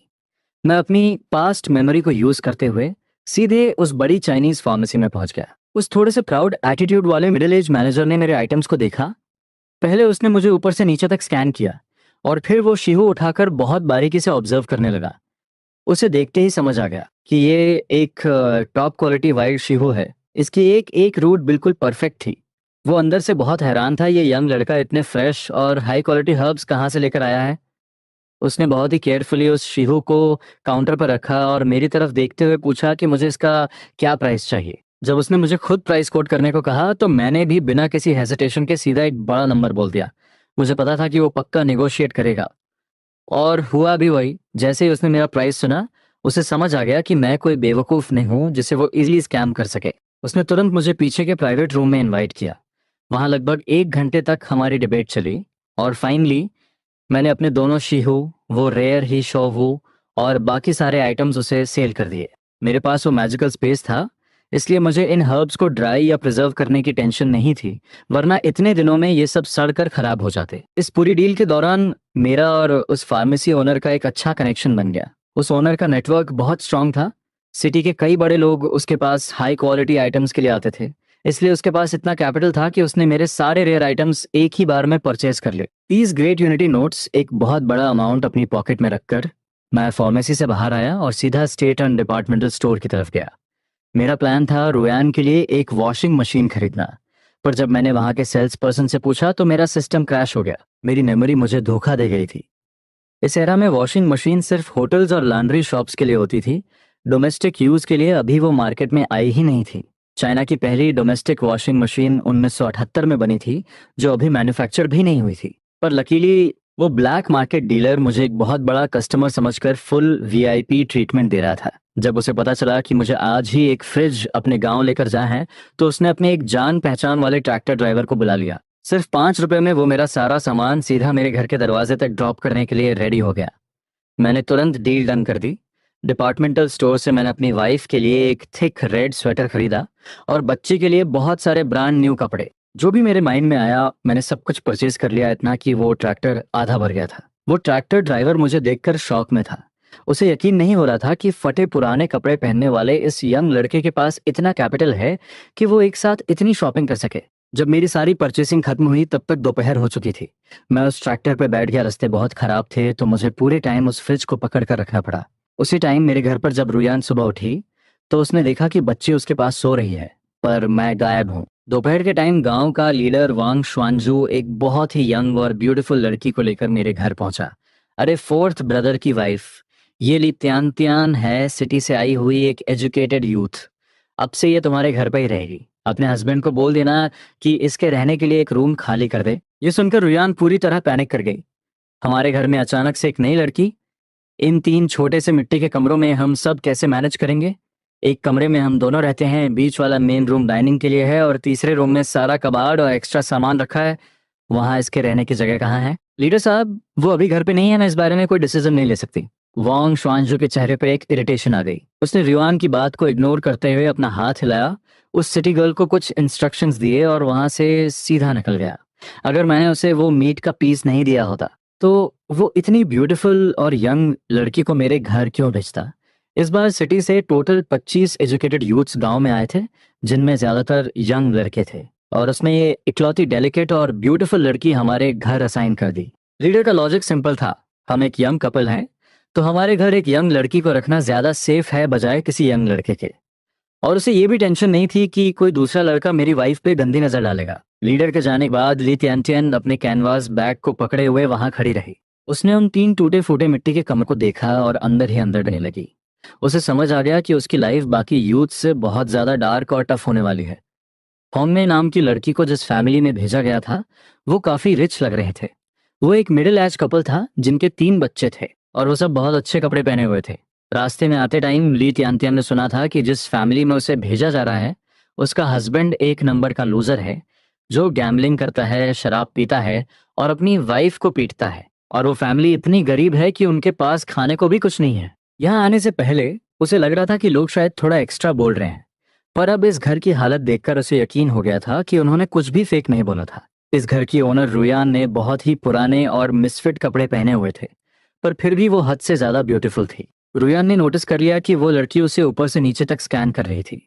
मैं अपनी पास्ट मेमोरी को यूज करते हुए सीधे उस बड़ी चाइनीज फार्मेसी में पहुंच गया। उस थोड़े से प्राउड एटीट्यूड वाले मिडिल एज मैनेजर ने मेरे आइटम्स को देखा। पहले उसने मुझे ऊपर से नीचे तक स्कैन किया और फिर वो शीहू उठाकर बहुत बारीकी से ऑब्जर्व करने लगा। उसे देखते ही समझ आ गया कि ये एक टॉप क्वालिटी वाइल्ड शीहू है। इसकी एक एक रूट बिल्कुल परफेक्ट थी। वो अंदर से बहुत हैरान था, ये यंग लड़का इतने फ्रेश और हाई क्वालिटी हर्ब्स कहाँ से लेकर आया है। उसने बहुत ही केयरफुली उस शीहू को काउंटर पर रखा और मेरी तरफ देखते हुए पूछा कि मुझे इसका क्या प्राइस चाहिए। जब उसने मुझे खुद प्राइस कोट करने को कहा तो मैंने भी बिना किसी हेजिटेशन के सीधा एक बड़ा नंबर बोल दिया। मुझे पता था कि वो पक्का नेगोशिएट करेगा और हुआ भी वही। जैसे ही उसने मेरा प्राइस सुना, उसे समझ आ गया कि मैं कोई बेवकूफ़ नहीं हूँ जिसे वो इजीली स्कैम कर सके। उसने तुरंत मुझे पीछे के प्राइवेट रूम में इनवाइट किया। वहाँ लगभग 1 घंटे तक हमारी डिबेट चली और फाइनली मैंने अपने दोनों शीहू, वो रेयर ही शोवू और बाकी सारे आइटम्स उसे सेल कर दिए। मेरे पास वो मैजिकल स्पेस था इसलिए मुझे इन हर्ब्स को ड्राई या प्रिजर्व करने की टेंशन नहीं थी, वरना इतने दिनों में ये सब सड़कर खराब हो जाते। इस पूरी डील के दौरान मेरा और उस फार्मेसी ओनर का एक अच्छा कनेक्शन बन गया। उस ओनर का नेटवर्क बहुत स्ट्रांग था। सिटी के कई बड़े लोग उसके पास हाई क्वालिटी आइटम्स के लिए आते थे, इसलिए उसके पास इतना कैपिटल था कि उसने मेरे सारे रेयर आइटम्स एक ही बार में परचेज कर लिए। 30 ग्रेट यूनिटी नोट्स, एक बहुत बड़ा अमाउंट अपनी पॉकेट में रखकर मैं फार्मेसी से बाहर आया और सीधा स्टेट एंड डिपार्टमेंटल स्टोर की तरफ गया। मेरा प्लान था रुयान के लिए एक वॉशिंग मशीन खरीदना, पर जब मैंने वहां के सेल्स पर्सन से पूछा तो मेरा सिस्टम क्रैश हो गया। मेरी मेमोरी मुझे धोखा दे गई थी। इस एरा में वॉशिंग मशीन सिर्फ होटल्स और लॉन्ड्री शॉप्स के लिए होती थी। डोमेस्टिक यूज के लिए अभी वो मार्केट में आई ही नहीं थी। चाइना की पहली डोमेस्टिक वॉशिंग मशीन 1978 में बनी थी, जो अभी मैन्युफैक्चर भी नहीं हुई थी। पर लकीली वो ब्लैक मार्केट डीलर मुझे एक बहुत बड़ा कस्टमर समझकर फुल वीआईपी ट्रीटमेंट दे रहा था। जब उसे पता चला कि मुझे आज ही एक फ्रिज अपने गांव लेकर जाना है, तो उसने अपने एक जान पहचान वाले ट्रैक्टर ड्राइवर को बुला लिया। सिर्फ 5 रुपए में वो मेरा सारा सामान सीधा मेरे घर के दरवाजे तक ड्रॉप करने के लिए रेडी हो गया। मैंने तुरंत डील डन कर दी। डिपार्टमेंटल स्टोर से मैंने अपनी वाइफ के लिए एक थिक रेड स्वेटर खरीदा और बच्ची के लिए बहुत सारे ब्रांड न्यू कपड़े। जो भी मेरे माइंड में आया मैंने सब कुछ परचेज कर लिया, इतना कि वो ट्रैक्टर आधा भर गया था। वो ट्रैक्टर ड्राइवर मुझे देखकर शॉक में था। उसे यकीन नहीं हो रहा था कि फटे पुराने कपड़े पहनने वाले इस यंग लड़के के पास इतना कैपिटल है कि वो एक साथ इतनी शॉपिंग कर सके। जब मेरी सारी परचेसिंग खत्म हुई तब तक दोपहर हो चुकी थी। मैं उस ट्रैक्टर पर बैठ गया। रास्ते बहुत खराब थे तो मुझे पूरे टाइम उस फ्रिज को पकड़ कर रखना पड़ा। उसी टाइम मेरे घर पर जब रुयान सुबह उठी तो उसने देखा कि बच्ची उसके पास सो रही है, पर मैं गायब हूँ। दोपहर के टाइम गांव का लीडर वांग शुआनजू एक बहुत ही यंग और ब्यूटीफुल लड़की को लेकर मेरे घर पहुंचा। अरे, फोर्थ ब्रदर की वाइफ। ये ली त्यान त्यान है, सिटी से आई हुई एक एजुकेटेड यूथ। अब से ये तुम्हारे घर पे ही रहेगी। अपने हस्बैंड को बोल देना कि इसके रहने के लिए एक रूम खाली कर दे। ये सुनकर रुयान पूरी तरह पैनिक कर गई। हमारे घर में अचानक से एक नई लड़की? इन 3 छोटे से मिट्टी के कमरों में हम सब कैसे मैनेज करेंगे? एक कमरे में हम दोनों रहते हैं, बीच वाला मेन रूम डाइनिंग के लिए है और तीसरे रूम में सारा कबाड़ और एक्स्ट्रा सामान रखा है। वहां इसके रहने की जगह कहाँ है? लीडर साहब, वो अभी घर पे नहीं है, मैं इस बारे में कोई डिसीजन नहीं ले सकती। वांग शुआनजू के चेहरे पर एक इरिटेशन आ गई। उसने रुयान की बात को इग्नोर करते हुए अपना हाथ हिलाया, उस सिटी गर्ल को कुछ इंस्ट्रक्शंस दिए और वहां से सीधा निकल गया। अगर मैंने उसे वो मीट का पीस नहीं दिया होता तो वो इतनी ब्यूटीफुल और यंग लड़की को मेरे घर क्यों भेजता? इस बार सिटी से टोटल 25 एजुकेटेड यूथ्स गांव में आए थे, जिनमें ज्यादातर यंग लड़के थे, और उसमें ये इकलौती डेलिकेट और ब्यूटीफुल लड़की हमारे घर असाइन कर दी। लीडर का लॉजिक सिंपल था। हम एक यंग कपल हैं, तो हमारे घर एक यंग लड़की को रखना ज्यादा सेफ है बजाय किसी यंग लड़के के। और उसे ये भी टेंशन नहीं थी कि कोई दूसरा लड़का मेरी वाइफ पे गंदी नजर डालेगा। लीडर के जाने के बाद ली तियानतियन अपने कैनवास बैग को पकड़े हुए वहां खड़ी रही। उसने उन 3 टूटे फूटे मिट्टी के कमर को देखा और अंदर ही अंदर डरने लगी। उसे समझ आ गया कि उसकी लाइफ बाकी यूथ से बहुत ज्यादा डार्क और टफ होने वाली है। होंगमे नाम की लड़की को जिस फैमिली में भेजा गया था वो काफी रिच लग रहे थे। वो एक मिडिल एज कपल था जिनके 3 बच्चे थे और वो सब बहुत अच्छे कपड़े पहने हुए थे। रास्ते में आते टाइम ली तियानतियन ने सुना था कि जिस फैमिली में उसे भेजा जा रहा है उसका हस्बैंड एक नंबर का लूजर है, जो गैम्बलिंग करता है, शराब पीता है और अपनी वाइफ को पीटता है। और वो फैमिली इतनी गरीब है कि उनके पास खाने को भी कुछ नहीं है। यहाँ आने से पहले उसे लग रहा था कि लोग शायद थोड़ा एक्स्ट्रा बोल रहे हैं, पर अब इस घर की हालत देखकर उसे यकीन हो गया था कि उन्होंने कुछ भी फेक नहीं बोला था। इस घर की ओनर रुयान ने बहुत ही पुराने और मिसफिट कपड़े पहने हुए थे, पर फिर भी वो हद से ज्यादा ब्यूटीफुल थी। रुयान ने नोटिस कर लिया कि वो लड़की उसे ऊपर से नीचे तक स्कैन कर रही थी।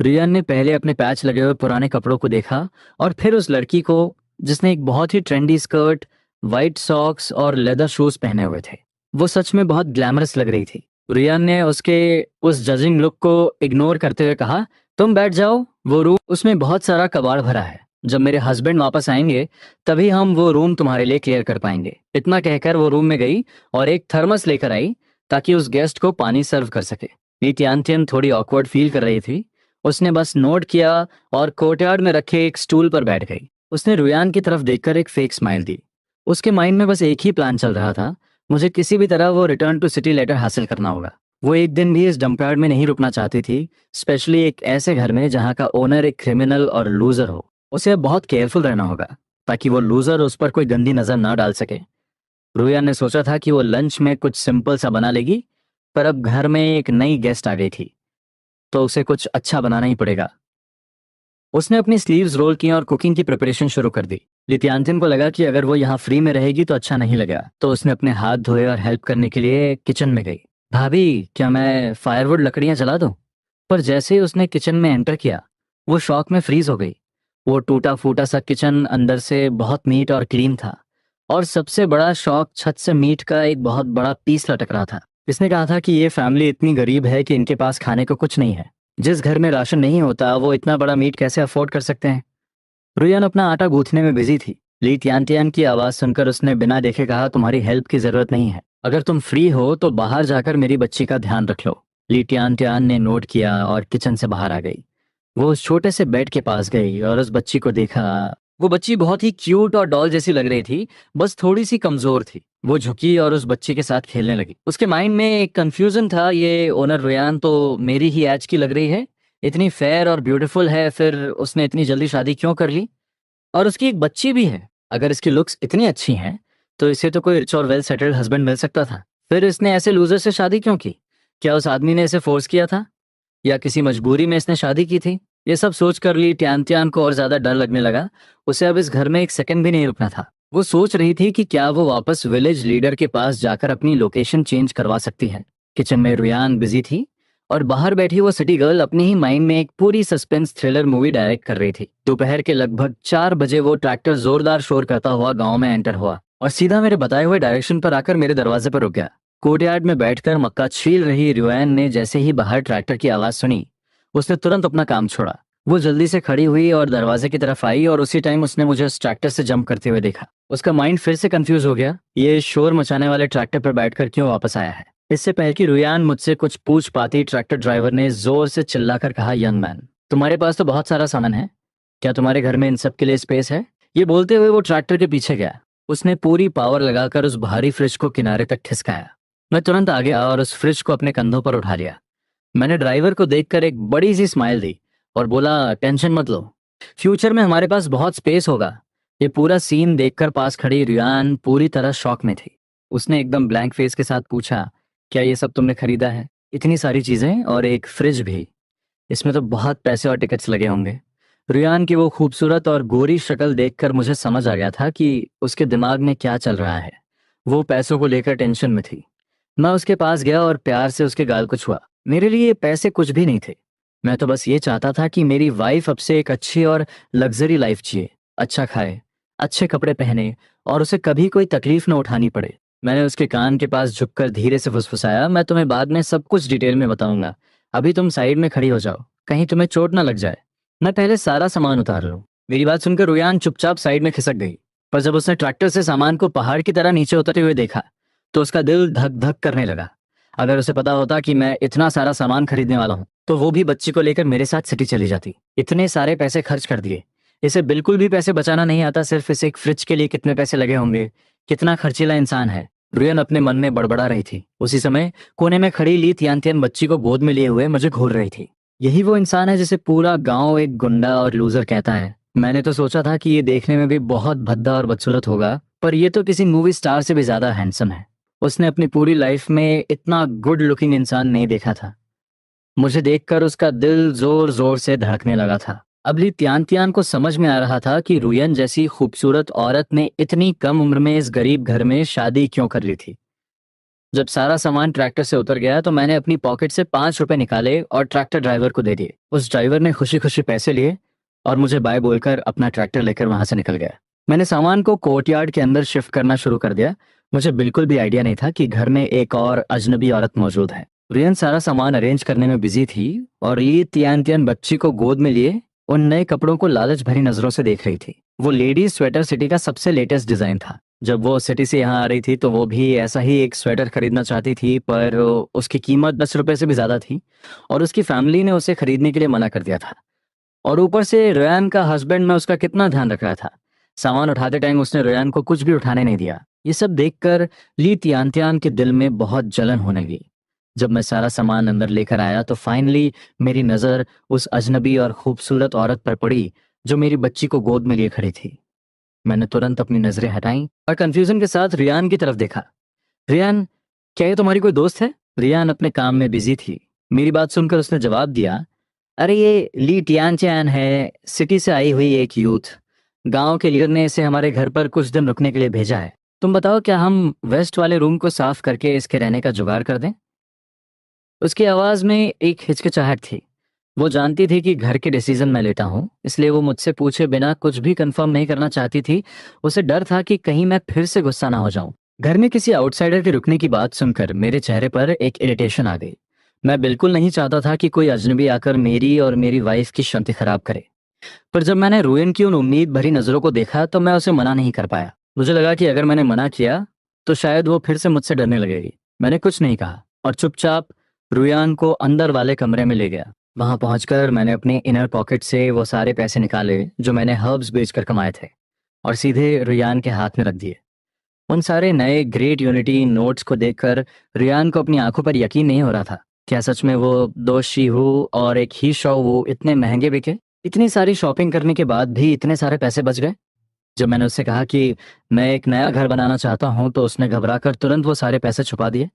रुयान ने पहले अपने पैच लगे हुए पुराने कपड़ों को देखा और फिर उस लड़की को जिसने एक बहुत ही ट्रेंडी स्कर्ट, वाइट सॉक्स और लेदर शूज पहने हुए थे। वो सच में बहुत ग्लैमरस लग रही थी। रुयान ने उसके उस जजिंग लुक को इग्नोर करते हुए कहा, तुम बैठ जाओ, वो रूम उसमें बहुत सारा कबाड़ भरा है। जब मेरे हस्बैंड वापस आएंगे तभी हम वो रूम तुम्हारे लिए क्लियर कर पाएंगे। इतना कहकर वो रूम में गई और एक थर्मस लेकर आई ताकि उस गेस्ट को पानी सर्व कर सके। ली तियानतियन थोड़ी ऑकवर्ड फील कर रही थी। उसने बस नोट किया और कोर्टयार्ड में रखे एक स्टूल पर बैठ गई। उसने रुयान की तरफ देखकर एक फेक स्माइल दी। उसके माइंड में बस एक ही प्लान चल रहा था, मुझे किसी भी तरह वो रिटर्न टू सिटी लेटर हासिल करना होगा। वो एक दिन भी इस डंपयार्ड में नहीं रुकना चाहती थी, स्पेशली एक ऐसे घर में जहाँ का ओनर एक क्रिमिनल और लूजर हो। उसे अब बहुत केयरफुल रहना होगा ताकि वो लूजर उस पर कोई गंदी नजर ना डाल सके। रुयान ने सोचा था कि वो लंच में कुछ सिंपल सा बना लेगी, पर अब घर में एक नई गेस्ट आ गई थी। तो उसे कुछ अच्छा बनाना ही पड़ेगा। उसने अपनी स्लीव्स रोल की और कुकिंग की प्रिपरेशन शुरू कर दी। लित्यांतिन को लगा कि अगर वो यहाँ फ्री में रहेगी तो अच्छा नहीं लगेगा, तो उसने अपने हाथ धोए और हेल्प करने के लिए किचन में गई। भाभी, क्या मैं फायरवुड लकड़ियां जला दूं? पर जैसे ही उसने किचन में एंटर किया, वो शॉक में फ्रीज हो गई। वो टूटा फूटा सा किचन अंदर से बहुत नीट और क्लीन था, और सबसे बड़ा शौक, छत से मीट का एक बहुत बड़ा पीस लटक रहा था। इसने कहा था कि ये फैमिली इतनी गरीब है कि इनके पास खाने को कुछ नहीं है। जिस घर में राशन नहीं होता वो इतना बड़ा मीट कैसे अफोर्ड कर सकते हैं? रुयान अपना आटा गूंथने में बिजी थी। ली तियान तियान की आवाज सुनकर उसने बिना देखे कहा, तुम्हारी हेल्प की जरूरत नहीं है। अगर तुम फ्री हो तो बाहर जाकर मेरी बच्ची का ध्यान रख लो। ली तियान तियान ने नोट किया और किचन से बाहर आ गई। वो उस छोटे से बेड के पास गई और उस बच्ची को देखा। वो बच्ची बहुत ही क्यूट और डॉल जैसी लग रही थी, बस थोड़ी सी कमजोर थी। वो झुकी और उस बच्ची के साथ खेलने लगी। उसके माइंड में एक कंफ्यूजन था, ये ओनर रुयान तो मेरी ही एज की लग रही है, इतनी फेयर और ब्यूटीफुल है, फिर उसने इतनी जल्दी शादी क्यों कर ली? और उसकी एक बच्ची भी है। अगर इसकी लुक्स इतनी अच्छी हैं तो इसे तो कोई रिच और वेल सेटल्ड हस्बैंड मिल सकता था। फिर इसने ऐसे लूजर से शादी क्यों की? क्या उस आदमी ने इसे फोर्स किया था, या किसी मजबूरी में इसने शादी की थी? ये सब सोच कर ली ट्यान त्यान को और ज्यादा डर लगने लगा। उसे अब इस घर में एक सेकंड भी नहीं रुकना था। वो सोच रही थी कि क्या वो वापस विलेज लीडर के पास जाकर अपनी लोकेशन चेंज करवा सकती है। किचन में रुयान बिजी थी और बाहर बैठी वो सिटी गर्ल अपने ही माइंड में एक पूरी सस्पेंस थ्रिलर मूवी डायरेक्ट कर रही थी। दोपहर के लगभग 4 बजे वो ट्रैक्टर जोरदार शोर करता हुआ गांव में एंटर हुआ और सीधा मेरे बताए हुए डायरेक्शन पर आकर मेरे दरवाजे पर रुक गया। कोर्टयार्ड में बैठकर मक्का छील रही रुयान ने जैसे ही बाहर ट्रैक्टर की आवाज सुनी, उसने तुरंत अपना काम छोड़ा। वो जल्दी से खड़ी हुई और दरवाजे की तरफ आई, और उसी टाइम उसने मुझे उस ट्रैक्टर से जंप करते हुए देखा। उसका माइंड फिर से कंफ्यूज हो गया, ये शोर मचाने वाले ट्रैक्टर पर बैठकर क्यों वापस आया है? इससे पहले कि रुयान मुझसे कुछ पूछ पाती, ट्रैक्टर ड्राइवर ने जोर से चिल्लाकर कहा, यंग मैन, तुम्हारे पास तो बहुत सारा सामान है, क्या तुम्हारे घर में इन सब के लिए स्पेस है? ये बोलते हुए वो ट्रैक्टर के पीछे गया। उसने पूरी पावर लगाकर उस भारी फ्रिज को किनारे तक खिसकाया। मैं तुरंत आ गया और उस फ्रिज को अपने कंधों पर उठा लिया। मैंने ड्राइवर को देखकर एक बड़ी सी स्माइल दी और बोला, टेंशन मत लो, फ्यूचर में हमारे पास बहुत स्पेस होगा। ये पूरा सीन देखकर पास खड़ी रियान पूरी तरह शॉक में थी। उसने एकदम ब्लैंक फेस के साथ पूछा, क्या ये सब तुमने खरीदा है? इतनी सारी चीजें और एक फ्रिज भी, इसमें तो बहुत पैसे और टिकट्स लगे होंगे। रियान की वो खूबसूरत और गोरी शक्ल देखकर मुझे समझ आ गया था कि उसके दिमाग में क्या चल रहा है। वो पैसों को लेकर टेंशन में थी। मैं उसके पास गया और प्यार से उसके गाल को छुआ। मेरे लिए ये पैसे कुछ भी नहीं थे। मैं तो बस ये चाहता था कि मेरी वाइफ अब से एक अच्छी और लग्जरी लाइफ जिए, अच्छा खाए, अच्छे कपड़े पहने, और उसे कभी कोई तकलीफ न उठानी पड़े। मैंने उसके कान के पास झुककर धीरे से फुसफुसाया, मैं तुम्हें बाद में सब कुछ डिटेल में बताऊंगा, अभी तुम साइड में खड़ी हो जाओ, कहीं तुम्हें चोट ना लग जाए। मैं पहले सारा सामान उतार लूं। मेरी बात सुनकर रुयान चुपचाप साइड में खिसक गई। पर जब उसने ट्रैक्टर से सामान को पहाड़ की तरह नीचे उतरते हुए देखा तो उसका दिल धक धक करने लगा। अगर उसे पता होता कि मैं इतना सारा सामान खरीदने वाला हूँ तो वो भी बच्ची को लेकर मेरे साथ सिटी चली जाती। इतने सारे पैसे खर्च कर दिए, इसे बिल्कुल भी पैसे बचाना नहीं आता। सिर्फ इस एक फ्रिज के लिए कितने पैसे लगे होंगे, कितना खर्चीला इंसान है। रुयन अपने मन में बड़बड़ा रही थी। उसी समय कोने में खड़ी ली तियान बच्ची को गोद में लिए हुए मुझे घूर रही थी। यही वो इंसान है जिसे पूरा गांव एक गुंडा और लूजर कहता है। मैंने तो सोचा था कि ये देखने में भी बहुत भद्दा और बदसूरत होगा, पर ये तो किसी मूवी स्टार से भी ज्यादा हैंडसम है। उसने अपनी पूरी लाइफ में इतना गुड लुकिंग इंसान नहीं देखा था। मुझे देखकर उसका दिल जोर जोर से धड़कने लगा था। अब ली त्यान त्यान को समझ में आ रहा था कि रुयन जैसी खूबसूरत औरत ने इतनी कम उम्र में इस गरीब घर में शादी क्यों कर ली थी। जब सारा सामान ट्रैक्टर से उतर गया तो मैंने अपनी पॉकेट से 5 रुपए निकाले और ट्रैक्टर ड्राइवर को दे दिए। उस ड्राइवर ने खुशी खुशी पैसे लिए और मुझे बाय बोलकर अपना ट्रैक्टर लेकर वहां से निकल गया। मैंने सामान को कोर्टयार्ड के अंदर शिफ्ट करना शुरू कर दिया। मुझे बिल्कुल भी आइडिया नहीं था कि घर में एक और अजनबी औरत मौजूद है। रियन सारा सामान अरेंज करने में बिजी थी और ये तियान तियान बच्ची को गोद में लिए उन नए कपड़ों को लालच भरी नजरों से देख रही थी। वो लेडीज स्वेटर सिटी का सबसे लेटेस्ट डिजाइन था। जब वो सिटी से यहाँ आ रही थी तो वो भी ऐसा ही एक स्वेटर खरीदना चाहती थी, पर उसकी कीमत 10 रुपए से भी ज्यादा थी और उसकी फैमिली ने उसे खरीदने के लिए मना कर दिया था। और ऊपर से रेयान का हस्बैंड, मैं उसका कितना ध्यान रख रहा था। सामान उठाते टाइम उसने रेयान को कुछ भी उठाने नहीं दिया। ये सब देखकर ली तियान के दिल में बहुत जलन होने लगी। जब मैं सारा सामान अंदर लेकर आया तो फाइनली मेरी नजर उस अजनबी और खूबसूरत औरत पर पड़ी जो मेरी बच्ची को गोद में लिए खड़ी थी। मैंने तुरंत अपनी नजरें हटाई और कंफ्यूजन के साथ रियान की तरफ देखा। रियान, क्या ये तुम्हारी कोई दोस्त है? रियान अपने काम में बिजी थी। मेरी बात सुनकर उसने जवाब दिया, अरे ये ली टियानचैन है, सिटी से आई हुई एक यूथ। गांव के लीडर ने इसे हमारे घर पर कुछ दिन रुकने के लिए भेजा है। तुम बताओ, क्या हम वेस्ट वाले रूम को साफ करके इसके रहने का जुगाड़ कर दें? उसकी आवाज में एक हिचकिचाहट थी। वो जानती थी कि घर के डिसीजन मैं लेता हूँ, इसलिए वो मुझसे पूछे बिना कुछ भी कंफर्म नहीं करना चाहती थी। उसे डर था कि कहीं मैं फिर से गुस्सा ना हो जाऊं। घर में किसी आउटसाइडर के रुकने की बात सुनकर मेरे चेहरे पर एक इरिटेशन आ गई। मैं बिल्कुल नहीं चाहता था कि कोई अजनबी आकर मेरी और मेरी वाइफ की शांति खराब करे। पर जब मैंने रोयन की उन उम्मीद भरी नजरों को देखा तो मैं उसे मना नहीं कर पाया। मुझे लगा कि अगर मैंने मना किया तो शायद वो फिर से मुझसे डरने लगेगी। मैंने कुछ नहीं कहा और चुपचाप रुयान को अंदर वाले कमरे में ले गया। वहां पहुंचकर मैंने अपने इनर पॉकेट से वो सारे पैसे निकाले जो मैंने हर्ब्स बेचकर कमाए थे और सीधे रुयान के हाथ में रख दिए। उन सारे नए ग्रेट यूनिटी नोट्स को देखकर रुयान को अपनी आंखों पर यकीन नहीं हो रहा था। क्या सच में वो 2 शीहू और एक ही शॉ वो इतने महंगे बिके? इतनी सारी शॉपिंग करने के बाद भी इतने सारे पैसे बच गए? जब मैंने उससे कहा कि मैं एक नया घर बनाना चाहता हूं तो उसने घबराकर तुरंत वो सारे पैसे छुपा दिए।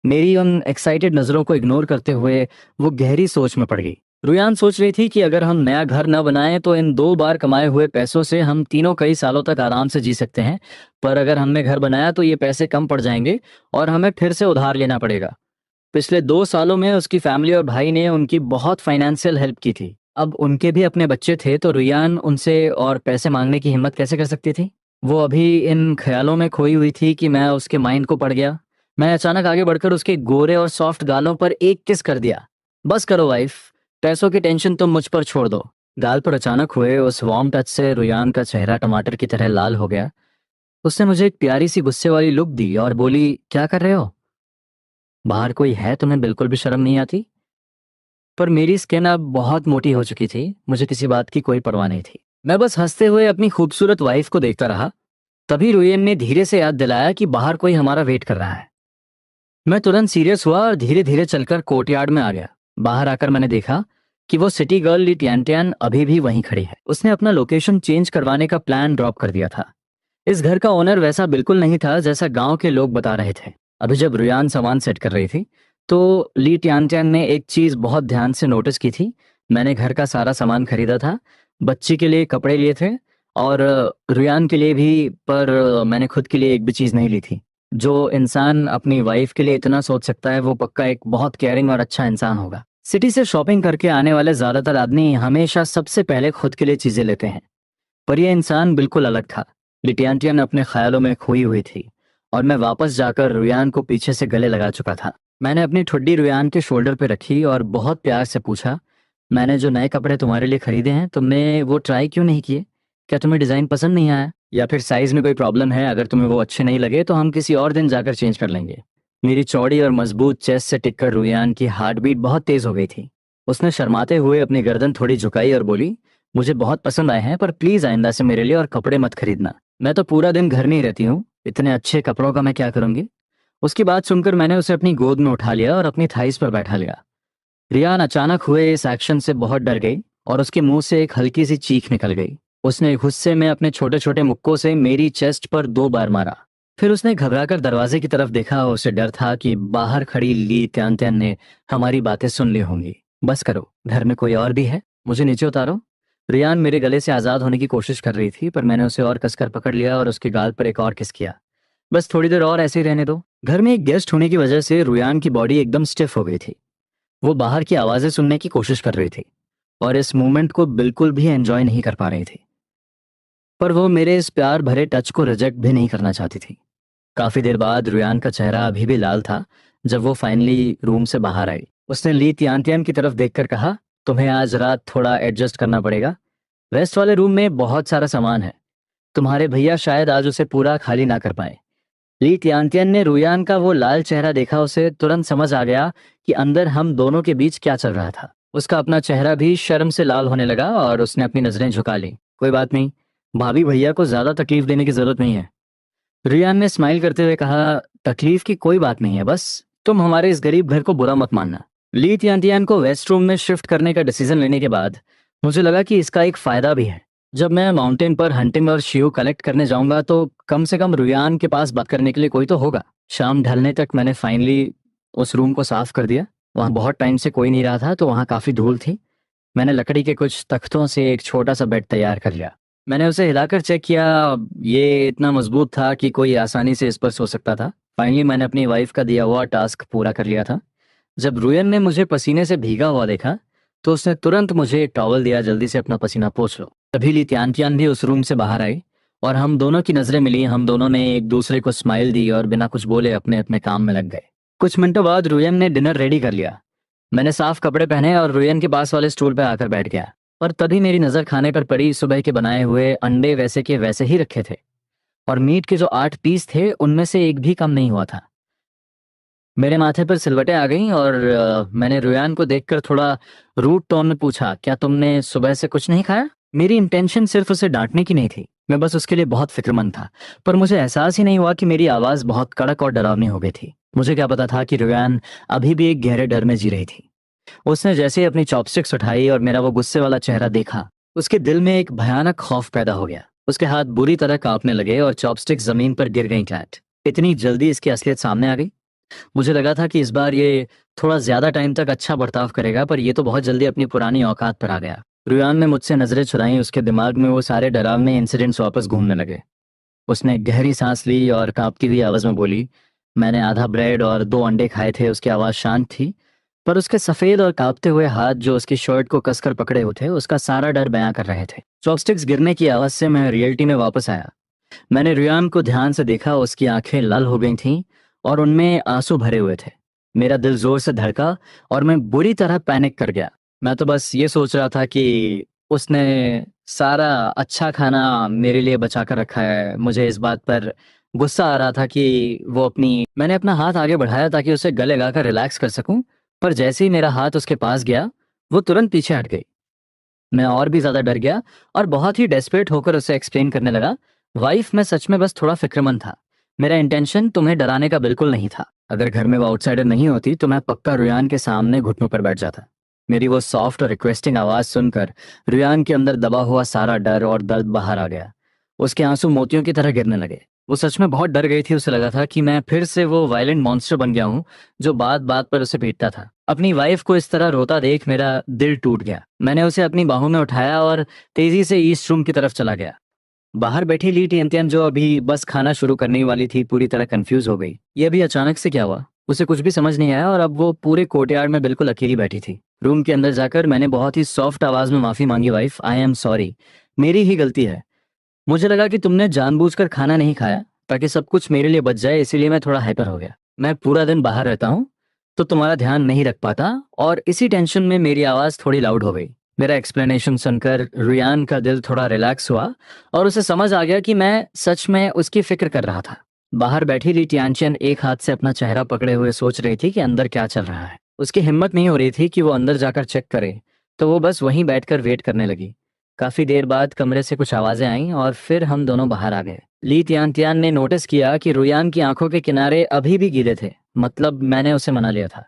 मेरी उन एक्साइटेड नजरों को इग्नोर करते हुए वो गहरी सोच में पड़ गई। रुयान सोच रही थी कि अगर हम नया घर न बनाएं तो इन 2 बार कमाए हुए पैसों से हम तीनों कई सालों तक आराम से जी सकते हैं। पर अगर हमने घर बनाया तो ये पैसे कम पड़ जाएंगे और हमें फिर से उधार लेना पड़ेगा। पिछले 2 सालों में उसकी फैमिली और भाई ने उनकी बहुत फाइनेंशियल हेल्प की थी। अब उनके भी अपने बच्चे थे तो रुयान उनसे और पैसे मांगने की हिम्मत कैसे कर सकती थी? वो अभी इन ख्यालों में खोई हुई थी कि मैं उसके माइंड को पड़ गया। मैं अचानक आगे बढ़कर उसके गोरे और सॉफ्ट गालों पर एक किस कर दिया। बस करो वाइफ, पैसों की टेंशन तुम मुझ पर छोड़ दो। गाल पर अचानक हुए उस वार्म टच से रुयान का चेहरा टमाटर की तरह लाल हो गया। उसने मुझे एक प्यारी सी गुस्से वाली लुक दी और बोली, क्या कर रहे हो? बाहर कोई है? तुम्हें बिल्कुल भी शर्म नहीं आती? पर मेरी स्किन अब बहुत मोटी हो चुकी थी। मुझे किसी बात की कोई परवाह नहीं थी। मैं बस हंसते हुए अपनी खूबसूरत वाइफ को देखता रहा। तभी रुयन ने धीरे से याद दिलाया कि बाहर कोई हमारा वेट कर रहा है। मैं तुरंत सीरियस हुआ और धीरे धीरे चलकर कोर्टयार्ड में आ गया। बाहर आकर मैंने देखा कि वो सिटी गर्ल ली टियान अभी भी वहीं खड़ी है। उसने अपना लोकेशन चेंज करवाने का प्लान ड्रॉप कर दिया था। इस घर का ओनर वैसा बिल्कुल नहीं था जैसा गांव के लोग बता रहे थे। अभी जब रुयान सामान सेट कर रही थी तो ली टियान ने एक चीज बहुत ध्यान से नोटिस की थी। मैंने घर का सारा सामान खरीदा था। बच्ची के लिए कपड़े लिए थे और रुयान के लिए भी, पर मैंने खुद के लिए एक भी चीज नहीं ली थी। जो इंसान अपनी वाइफ के लिए इतना सोच सकता है वो पक्का एक बहुत केयरिंग और अच्छा इंसान होगा। सिटी से शॉपिंग करके आने वाले ज्यादातर आदमी हमेशा सबसे पहले खुद के लिए चीजें लेते हैं, पर यह इंसान बिल्कुल अलग था। लिटियांटियन अपने ख्यालों में खोई हुई थी और मैं वापस जाकर रुयान को पीछे से गले लगा चुका था। मैंने अपनी ठुड्डी रुयान के शोल्डर पे रखी और बहुत प्यार से पूछा, मैंने जो नए कपड़े तुम्हारे लिए खरीदे हैं तुमने वो ट्राई क्यों नहीं किए? क्या तुम्हें डिज़ाइन पसंद नहीं आया या फिर साइज में कोई प्रॉब्लम है? अगर तुम्हें वो अच्छे नहीं लगे तो हम किसी और दिन जाकर चेंज कर लेंगे। मेरी चौड़ी और मजबूत चेस्ट से टिककर रुयान की हार्ट बीट बहुत तेज हो गई थी। उसने शर्माते हुए अपनी गर्दन थोड़ी झुकाई और बोली, मुझे बहुत पसंद आए हैं पर प्लीज आइंदा से मेरे लिए और कपड़े मत खरीदना। मैं तो पूरा दिन घर नहीं रहती हूँ, इतने अच्छे कपड़ों का मैं क्या करूंगी? उसकी बात सुनकर मैंने उसे अपनी गोद में उठा लिया और अपनी थाइस पर बैठा लिया। रियान अचानक हुए इस एक्शन से बहुत डर गई और उसके मुंह से एक हल्की सी चीख निकल गई। उसने गुस्से में अपने छोटे छोटे मुक्कों से मेरी चेस्ट पर 2 बार मारा। फिर उसने घबराकर दरवाजे की तरफ देखा। उसे डर था कि बाहर खड़ी ली त्यान त्यान ने हमारी बातें सुन ली होंगी। बस करो, घर में कोई और भी है, मुझे नीचे उतारो। रियान मेरे गले से आजाद होने की कोशिश कर रही थी पर मैंने उसे और कसकर पकड़ लिया और उसके गाल पर एक और किस किया। बस थोड़ी देर और ऐसे ही रहने दो। घर में एक गेस्ट होने की वजह से रुयान की बॉडी एकदम स्टिफ हो गई थी। वो बाहर की आवाजें सुनने की कोशिश कर रही थी और इस मोमेंट को बिल्कुल भी एंजॉय नहीं कर पा रही थी। पर वो मेरे इस प्यार भरे टच को रिजेक्ट भी नहीं करना चाहती थी। काफी देर बाद रुयान का चेहरा अभी भी लाल था। जब वो फाइनली रूम से बाहर आई उसने ली तियान की तरफ देखकर कहा, तुम्हें आज रात थोड़ा एडजस्ट करना पड़ेगा। वेस्ट वाले रूम में बहुत सारा सामान है, तुम्हारे भैया शायद आज उसे पूरा खाली ना कर पाए। ली तियान ने रुयान का वो लाल चेहरा देखा। उसे तुरंत समझ आ गया कि अंदर हम दोनों के बीच क्या चल रहा था। उसका अपना चेहरा भी शर्म से लाल होने लगा और उसने अपनी नजरें झुका ली। कोई बात नहीं, भाभी भैया को ज्यादा तकलीफ देने की जरूरत नहीं है। रियान ने स्माइल करते हुए कहा, तकलीफ की कोई बात नहीं है, बस तुम हमारे इस गरीब घर को बुरा मत मानना। ली तियान को वेस्ट रूम में शिफ्ट करने का डिसीजन लेने के बाद मुझे लगा कि इसका एक फायदा भी है। जब मैं माउंटेन पर हंटिंग और शिव कलेक्ट करने जाऊंगा तो कम से कम रुयान के पास बात करने के लिए कोई तो होगा। शाम ढलने तक मैंने फाइनली उस रूम को साफ कर दिया। वहाँ बहुत टाइम से कोई नहीं रहा था तो वहाँ काफ़ी धूल थी। मैंने लकड़ी के कुछ तख्तों से एक छोटा सा बेड तैयार कर लिया। मैंने उसे हिलाकर चेक किया, ये इतना मजबूत था कि कोई आसानी से इस पर सो सकता था। फाइनली मैंने अपनी वाइफ का दिया हुआ टास्क पूरा कर लिया था। जब रुयन ने मुझे पसीने से भीगा हुआ देखा तो उसने तुरंत मुझे एक टॉवल दिया, जल्दी से अपना पसीना पोंछ लो। तभी ली तियान तियान भी उस रूम से बाहर आई और हम दोनों की नजरें मिली। हम दोनों ने एक दूसरे को स्माइल दी और बिना कुछ बोले अपने अपने काम में लग गए। कुछ मिनटों बाद रुयन ने डिनर रेडी कर लिया। मैंने साफ कपड़े पहने और रुयन के पास वाले स्टूल पर आकर बैठ गया। पर तभी मेरी नजर खाने पर पड़ी। सुबह के बनाए हुए अंडे वैसे के वैसे ही रखे थे और मीट के जो 8 पीस थे उनमें से एक भी कम नहीं हुआ था। मेरे माथे पर सिलवटें आ गईं और मैंने रुयान को देखकर थोड़ा रूड टोन में पूछा, क्या तुमने सुबह से कुछ नहीं खाया? मेरी इंटेंशन सिर्फ उसे डांटने की नहीं थी, मैं बस उसके लिए बहुत फिक्रमंद था। पर मुझे एहसास ही नहीं हुआ कि मेरी आवाज बहुत कड़क और डरावनी हो गई थी। मुझे क्या पता था कि रुयान अभी भी एक गहरे डर में जी रही थी। उसने जैसे ही अपनी चॉपस्टिक्स उठाई और मेरा वो गुस्से वाला चेहरा देखा, उसके दिल में एक भयानक खौफ पैदा हो गया। उसके हाथ बुरी तरह कांपने लगे और चॉपस्टिक्स जमीन पर गिर गई फ्लैट। इतनी जल्दी इसकी असलियत सामने आ गई। मुझे लगा था कि इस बार ये थोड़ा ज्यादा टाइम तक अच्छा बर्ताव करेगा, पर ये तो बहुत जल्दी अपनी पुरानी औकात पर आ गया। रुयान ने मुझसे नजरें चुराई। उसके दिमाग में वो सारे डरावने इंसिडेंट्स वापस घूमने लगे। उसने गहरी सांस ली और कांपती हुई आवाज में बोली, मैंने आधा ब्रेड और 2 अंडे खाए थे। उसकी आवाज शांत थी, पर उसके सफेद और कांपते हुए हाथ जो उसकी शर्ट को कसकर पकड़े हुए थे उसका सारा डर बयां कर रहे थे। चॉपस्टिक्स गिरने की आवाज से मैं रियलिटी में वापस आया। मैंने रुयान को ध्यान से देखा। उसकी आंखें लाल हो गई थीं और उनमें आंसू भरे हुए थे। मेरा दिल जोर से धड़का और मैं बुरी तरह पैनिक कर गया। मैं तो बस ये सोच रहा था कि उसने सारा अच्छा खाना मेरे लिए बचा कर रखा है। मुझे इस बात पर गुस्सा आ रहा था कि वो अपनी मैंने अपना हाथ आगे बढ़ाया ताकि उसे गले लगाकर रिलैक्स कर सकूं, पर जैसे ही मेरा हाथ उसके पास गया वो तुरंत पीछे हट गई। मैं और भी ज्यादा डर गया और बहुत ही डेस्परेट होकर उसे एक्सप्लेन करने लगा, वाइफ मैं सच में बस थोड़ा फिक्रमंद था। मेरा इंटेंशन तुम्हें डराने का बिल्कुल नहीं था। अगर घर में वो आउटसाइडर नहीं होती तो मैं पक्का रुयान के सामने घुटनों पर बैठ जाता। मेरी वो सॉफ्ट और रिक्वेस्टिंग आवाज सुनकर रुयान के अंदर दबा हुआ सारा डर और दर्द बाहर आ गया। उसके आंसू मोतियों की तरह गिरने लगे। वो सच में बहुत डर गई थी। उसे लगा था कि मैं फिर से वो वायलेंट मॉन्स्टर बन गया हूँ जो बात बात पर उसे पीटता था। अपनी वाइफ को इस तरह रोता देख मेरा दिल टूट गया। मैंने उसे अपनी बाहों में उठाया और तेजी से ईस्ट रूम की तरफ चला गया। बाहर बैठी ली टियन जो अभी बस खाना शुरू करने ही वाली थी पूरी तरह कंफ्यूज हो गई। ये अभी अचानक से क्या हुआ, उसे कुछ भी समझ नहीं आया और अब वो पूरे कोर्टयार्ड में बिल्कुल अकेली बैठी थी। रूम के अंदर जाकर मैंने बहुत ही सॉफ्ट आवाज में माफी मांगी, वाइफ आई एम सॉरी, मेरी ही गलती है। मुझे लगा कि तुमने जानबूझकर खाना नहीं खाया ताकि सब कुछ मेरे लिए बच जाए, इसीलिए मैं थोड़ा हाइपर हो गया। मैं पूरा दिन बाहर रहता हूँ तो तुम्हारा ध्यान नहीं रख पाता और इसी टेंशन में मेरी आवाज थोड़ी लाउड हो गई। मेरा एक्सप्लेनेशन सुनकर रुयान का दिल थोड़ा रिलैक्स हुआ और उसे समझ आ गया कि मैं सच में उसकी फिक्र कर रहा था। बाहर बैठी ली टियानचियन एक हाथ से अपना चेहरा पकड़े हुए सोच रही थी कि अंदर क्या चल रहा है। उसकी हिम्मत नहीं हो रही थी कि वो अंदर जाकर चेक करे, तो वो बस वहीं बैठकर वेट करने लगी। काफी देर बाद कमरे से कुछ आवाजें आईं और फिर हम दोनों बाहर आ गए। ली तियान तियान ने नोटिस किया कि रुयान की आंखों के किनारे अभी भी गीले थे, मतलब मैंने उसे मना लिया था।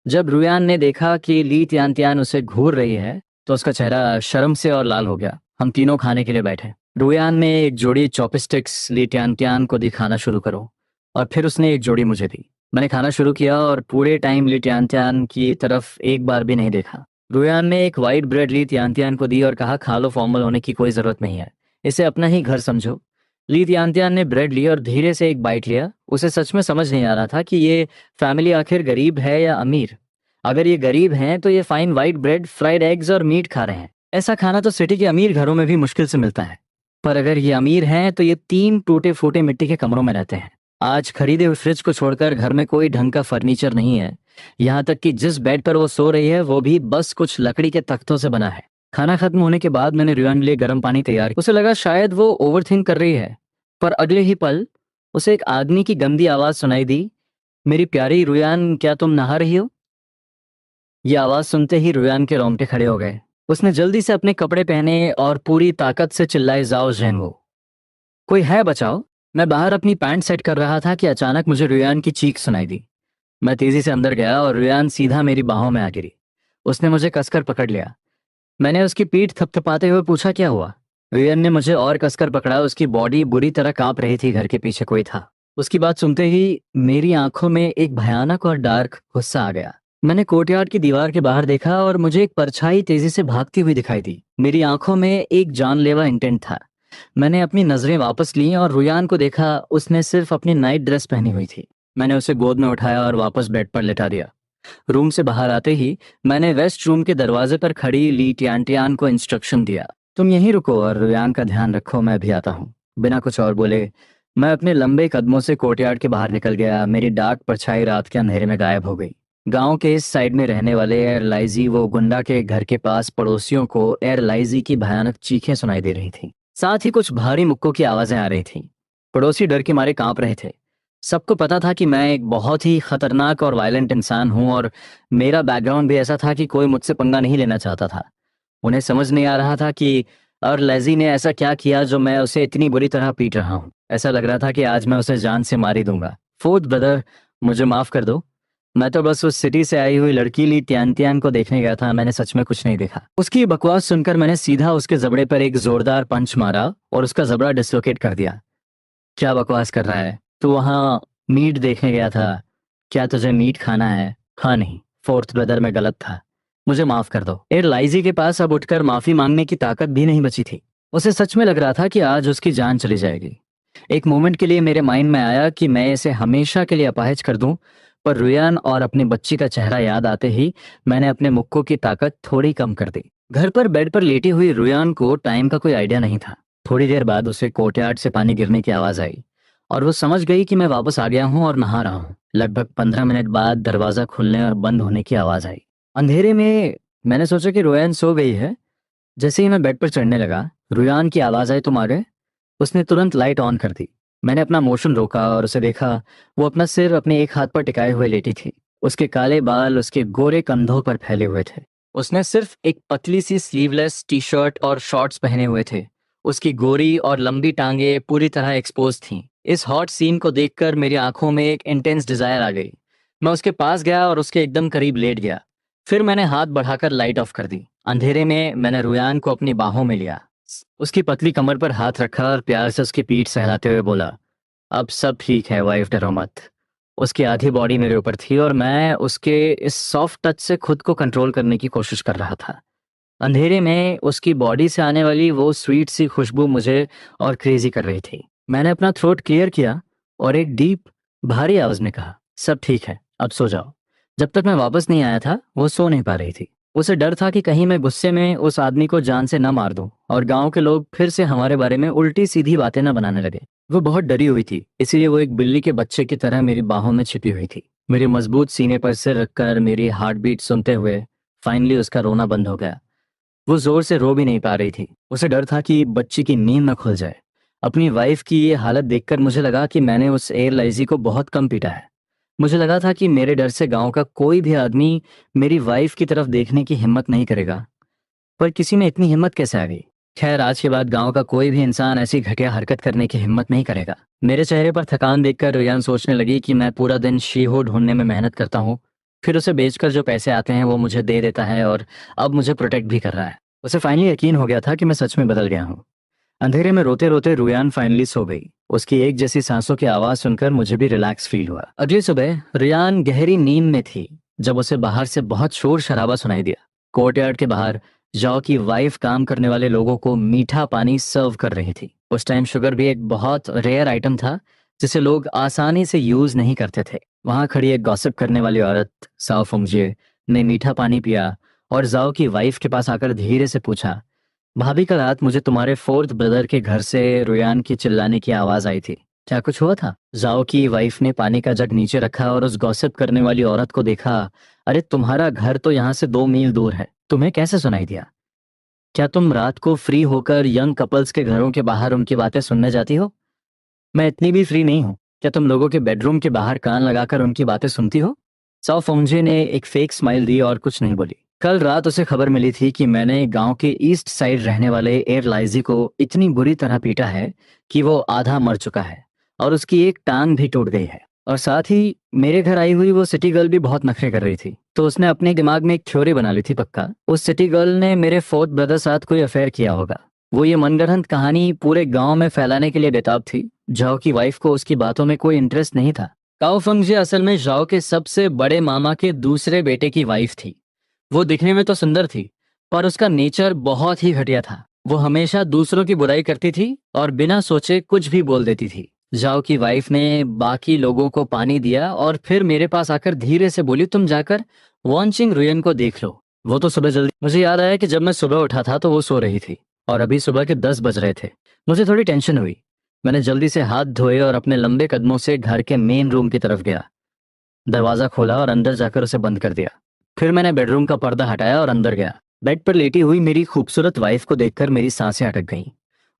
जब रुयान ने देखा कि ली तियान तियान उसे घूर रही है तो उसका चेहरा शर्म से और लाल हो गया। हम तीनों खाने के लिए बैठे। रुयान ने एक जोड़ी चॉपस्टिक्स ली तियान तियान को दी, खाना शुरू करो, और फिर उसने एक जोड़ी मुझे दी। मैंने खाना शुरू किया और पूरे टाइम ली तियान तियान की तरफ एक बार भी नहीं देखा। रुयान ने एक वाइट ब्रेड ली तियान तियान को दी और कहा, खा लो, फॉर्मल होने की कोई जरूरत नहीं है, इसे अपना ही घर समझो। ली तियान तियान ने ब्रेड ली और धीरे से एक बाइट लिया। उसे सच में समझ नहीं आ रहा था कि ये फैमिली आखिर गरीब है या अमीर। अगर ये गरीब हैं तो ये fine white bread, fried eggs और मीट खा रहे हैं। ऐसा खाना तो सिटी के अमीर घरों में भी मुश्किल से मिलता है। पर अगर ये अमीर हैं तो ये 3 टूटे फूटे मिट्टी के कमरों में रहते हैं। आज खरीदे हुए फ्रिज को छोड़कर घर में कोई ढंग का फर्नीचर नहीं है। यहाँ तक कि जिस बेड पर वो सो रही है वो भी बस कुछ लकड़ी के तख्तों से बना है। खाना खत्म होने के बाद मैंने रुयान के लिए गर्म पानी तैयार किया। उसे लगा शायद वो ओवरथिंक कर रही है, पर अगले ही पल उसे एक आदमी की गंदी आवाज सुनाई दी, मेरी प्यारी रुयान, क्या तुम नहा रही हो? ये आवाज सुनते ही रुयान के रोंगटे खड़े हो गए। उसने जल्दी से अपने कपड़े पहने और पूरी ताकत से चिल्लाई, जाओ जेंगो, कोई है बचाओ। मैं बाहर अपनी पैंट सेट कर रहा था कि अचानक मुझे रुयान की चीख सुनाई दी। मैं तेजी से अंदर गया और रुयान सीधा मेरी बाहों में आ गिरी। उसने मुझे कसकर पकड़ लिया। मैंने उसकी पीठ थपथपाते हुए पूछा, क्या हुआ? रुयान ने मुझे और कसकर पकड़ा। उसकी बॉडी बुरी तरह कांप रही थी। घर के पीछे कोई था। उसकी बात सुनते ही मेरी आंखों में एक भयानक और डार्क गुस्सा आ गया। मैंने कोर्टयार्ड की दीवार के बाहर देखा और मुझे एक परछाई तेजी से भागती हुई दिखाई दी। मेरी आंखों में एक जानलेवा इंटेंट था। मैंने अपनी नजरें वापस लीं और रुयान को देखा। उसने सिर्फ अपनी नाइट ड्रेस पहनी हुई थी। मैंने उसे गोद में उठाया और वापस बेड पर लेटा दिया। रूम से बाहर आते ही मैंने वेस्ट रूम के दरवाजे पर खड़ी ली टियान को इंस्ट्रक्शन दिया, तुम यहीं रुको और रुयान का ध्यान रखो, मैं भी आता हूँ। बिना कुछ और बोले मैं अपने लंबे कदमों से कोर्टयार्ड के बाहर निकल गया। मेरी डार्क परछाई रात के अंधेरे में गायब हो गई। गांव के इस साइड में रहने वाले एयरलाइजी वो गुंडा के घर के पास पड़ोसियों को एयरलाइजी की भयानक चीखें सुनाई दे रही थी। साथ ही कुछ भारी मुक्कों की आवाजें आ रही थी। पड़ोसी डर के मारे कांप रहे थे। सबको पता था कि मैं एक बहुत ही खतरनाक और वायलेंट इंसान हूं और मेरा बैकग्राउंड भी ऐसा था कि कोई मुझसे पंगा नहीं लेना चाहता था। उन्हें समझ नहीं आ रहा था कि और लेजी ने ऐसा क्या किया जो मैं उसे इतनी बुरी तरह पीट रहा हूँ। ऐसा लग रहा था कि आज मैं उसे जान से मार ही दूंगा। फोर्थ ब्रदर, मुझे माफ कर दो। मैं तो बस उस सिटी से आई हुई लड़की ली तियान को देखने गया था। मैंने सच में कुछ नहीं देखा। उसकी बकवास सुनकर मैंने सीधा उसके जबड़े पर एक जोरदार पंच मारा और उसका जबड़ा डिसलोकेट कर दिया। क्या बकवास कर रहा है? तू वहाँ मीट देखने गया था। क्या तुझे मीट खाना है? हाँ नहीं, फोर्थ ब्रदर, मैं गलत था। मुझे माफ कर दो। एयरलाइजी के पास अब उठकर माफी मांगने की ताकत भी नहीं बची थी। उसे सच में लग रहा था कि आज उसकी जान चली जाएगी। एक मोमेंट के लिए मेरे माइंड में आया कि मैं इसे हमेशा के लिए अपाहिज कर दूं, पर रुयान और अपनी बच्ची का चेहरा याद आते ही मैंने अपने मुक्कों की ताकत थोड़ी कम कर दी। घर पर बेड पर लेटी हुई रुयान को टाइम का कोई आइडिया नहीं था। थोड़ी देर बाद उसे कोर्टयार्ड से पानी गिरने की आवाज आई और वो समझ गई कि मैं वापस आ गया हूँ और नहा रहा हूँ। लगभग 15 मिनट बाद दरवाजा खुलने और बंद होने की आवाज आई। अंधेरे में मैंने सोचा कि रुयान सो गई है। जैसे ही मैं बेड पर चढ़ने लगा, रुयान की आवाज आई, तुम आ गए। उसने तुरंत लाइट ऑन कर दी। मैंने अपना मोशन रोका और उसे देखा। वो अपना सिर अपने एक हाथ पर टिकाए हुए लेटी थी। उसके काले बाल उसके गोरे कंधों पर फैले हुए थे। उसने सिर्फ एक पतली सी स्लीवलेस टी शर्ट और शॉर्ट्स पहने हुए थे। उसकी गोरी और लंबी टांगे पूरी तरह एक्सपोज थीं। इस हॉट सीन को देखकर मेरी आंखों में एक इंटेंस डिजायर आ गई। मैं उसके पास गया और उसके एकदम करीब लेट गया। फिर मैंने हाथ बढ़ाकर लाइट ऑफ कर दी। अंधेरे में मैंने रुयान को अपनी बाहों में लिया। उसकी पतली कमर पर हाथ रखा और प्यार से उसकी पीठ सहलाते हुए बोला, अब सब ठीक है वाइफ, डरो मत। उसकी आधी बॉडी मेरे ऊपर थी और मैं उसके इस सॉफ्ट टच से खुद को कंट्रोल करने की कोशिश कर रहा था। अंधेरे में उसकी बॉडी से आने वाली वो स्वीट सी खुशबू मुझे और क्रेजी कर रही थी। मैंने अपना थ्रोट क्लियर किया और एक डीप भारी आवाज में कहा, सब ठीक है, अब सो जाओ। जब तक मैं वापस नहीं आया था वो सो नहीं पा रही थी। उसे डर था कि कहीं मैं गुस्से में उस आदमी को जान से न मार दूं और गांव के लोग फिर से हमारे बारे में उल्टी सीधी बातें न बनाने लगे। वो बहुत डरी हुई थी, इसीलिए वो एक बिल्ली के बच्चे की तरह मेरी बाहों में छिपी हुई थी। मेरे मजबूत सीने पर सिर रखकर मेरी हार्ट बीट सुनते हुए फाइनली उसका रोना बंद हो गया। वो जोर से रो भी नहीं पा रही थी। उसे डर था कि बच्ची की नींद न खुल जाए। अपनी वाइफ की ये हालत देखकर मुझे लगा कि मैंने उस एयरलाइजी को बहुत कम पीटा है। मुझे लगा था कि मेरे डर से गांव का कोई भी आदमी मेरी वाइफ की तरफ देखने की हिम्मत नहीं करेगा, पर किसी में इतनी हिम्मत कैसे आ गई? खैर, आज के बाद गांव का कोई भी इंसान ऐसी घटिया हरकत करने की हिम्मत नहीं करेगा। मेरे चेहरे पर थकान देखकर रुयान सोचने लगी कि मैं पूरा दिन शी-हो ढूंढने में मेहनत करता हूँ, फिर उसे बेचकर जो पैसे आते हैं वो मुझे दे देता है और अब मुझे प्रोटेक्ट भी कर रहा है। उसे फाइनली यकीन हो गया था कि मैं सच में बदल गया हूँ। अंधेरे में रोते रोते रुयान फाइनली सो गई। उसकी एक जैसी सांसों की आवाज सुनकर मुझे भी रिलैक्स फील हुआ। अगली सुबह रुयान गहरी नींद में थी जब उसे बाहर से बहुत शोर शराबा सुनाई दिया। कोर्टयार्ड के बाहर जॉ की वाइफ काम करने वाले लोगों को मीठा पानी सर्व कर रही थी। उस टाइम शुगर भी एक बहुत रेयर आइटम था जिसे लोग आसानी से यूज नहीं करते थे। वहां खड़ी एक गॉसिप करने वाली औरत साओ फुंगजिए ने मीठा पानी पिया और जाओ की वाइफ के पास आकर धीरे से पूछा, भाभी, कल रात मुझे तुम्हारे फोर्थ ब्रदर के घर से रुयान की चिल्लाने की आवाज आई थी, क्या कुछ हुआ था? जाओ की वाइफ ने पानी का जग नीचे रखा और उस गॉसिप करने वाली औरत को देखा। अरे, तुम्हारा घर तो यहाँ से 2 मील दूर है, तुम्हें कैसे सुनाई दिया? क्या तुम रात को फ्री होकर यंग कपल्स के घरों के बाहर उनकी बातें सुनने जाती हो? मैं इतनी भी फ्री नहीं हूँ। क्या तुम लोगों के बेडरूम के बाहर कान लगाकर उनकी बातें सुनती हो? साओ फोंजे ने एक फेक स्माइल दी और कुछ नहीं बोली। कल रात उसे खबर मिली थी कि मैंने गांव के ईस्ट साइड रहने वाले एयरलाइजी को इतनी बुरी तरह पीटा है कि वो आधा मर चुका है और उसकी एक टांग भी टूट गई है। और साथ ही मेरे घर आई हुई वो सिटी गर्ल भी बहुत नखरे कर रही थी, तो उसने अपने दिमाग में एक थ्योरी बना ली थी, पक्का उस सिटी गर्ल ने मेरे फोर्थ ब्रदर साथ कोई अफेयर किया होगा। वो ये मनगढ़ंत कहानी पूरे गांव में फैलाने के लिए बेताब थी। जाओ की वाइफ को उसकी बातों में कोई इंटरेस्ट नहीं था। काओ फंगजे असल में जाओ के सबसे बड़े मामा के दूसरे बेटे की वाइफ थी। वो दिखने में तो सुंदर थी, पर उसका नेचर बहुत ही घटिया था। वो हमेशा दूसरों की बुराई करती थी और बिना सोचे कुछ भी बोल देती थी। जाओ की वाइफ ने बाकी लोगों को पानी दिया और फिर मेरे पास आकर धीरे से बोली, तुम जाकर वॉन्चिंग रुयन को देख लो। वो तो सुबह जल्दी। मुझे याद आया कि जब मैं सुबह उठा था तो वो सो रही थी और अभी सुबह के 10 बज रहे थे। मुझे थोड़ी टेंशन हुई। मैंने जल्दी से हाथ धोए और अपने लंबे कदमों से घर के मेन रूम की तरफ गया। दरवाजा खोला और अंदर जाकर उसे बंद कर दिया। फिर मैंने बेडरूम का पर्दा हटाया और अंदर गया। बेड पर लेटी हुई मेरी खूबसूरत वाइफ को देखकर मेरी सांसें अटक गईं।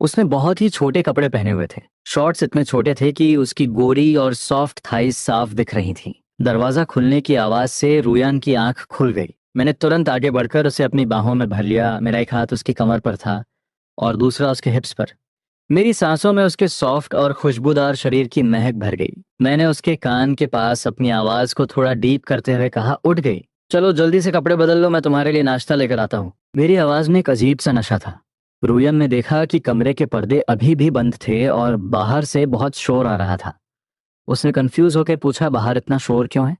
उसने बहुत ही छोटे कपड़े पहने हुए थे। शॉर्ट्स इतने छोटे थे कि उसकी गोरी और सॉफ्ट थाइस साफ दिख रही थी। दरवाजा खुलने की आवाज से रुयान की आंख खुल गई। मैंने तुरंत आगे बढ़कर उसे अपनी बाहों में भर लिया। मेरा एक हाथ उसकी कमर पर था और दूसरा उसके हिप्स पर। मेरी सांसों में उसके सॉफ्ट और खुशबूदार शरीर की महक भर गई। मैंने उसके कान के पास अपनी आवाज को थोड़ा डीप करते हुए कहा, उठ गई? चलो जल्दी से कपड़े बदल लो, मैं तुम्हारे लिए नाश्ता लेकर आता हूँ। मेरी आवाज में एक अजीब सा नशा था। रुयन ने देखा कि कमरे के पर्दे अभी भी बंद थे और बाहर से बहुत शोर आ रहा था। उसने कंफ्यूज होकर पूछा, बाहर इतना शोर क्यों है?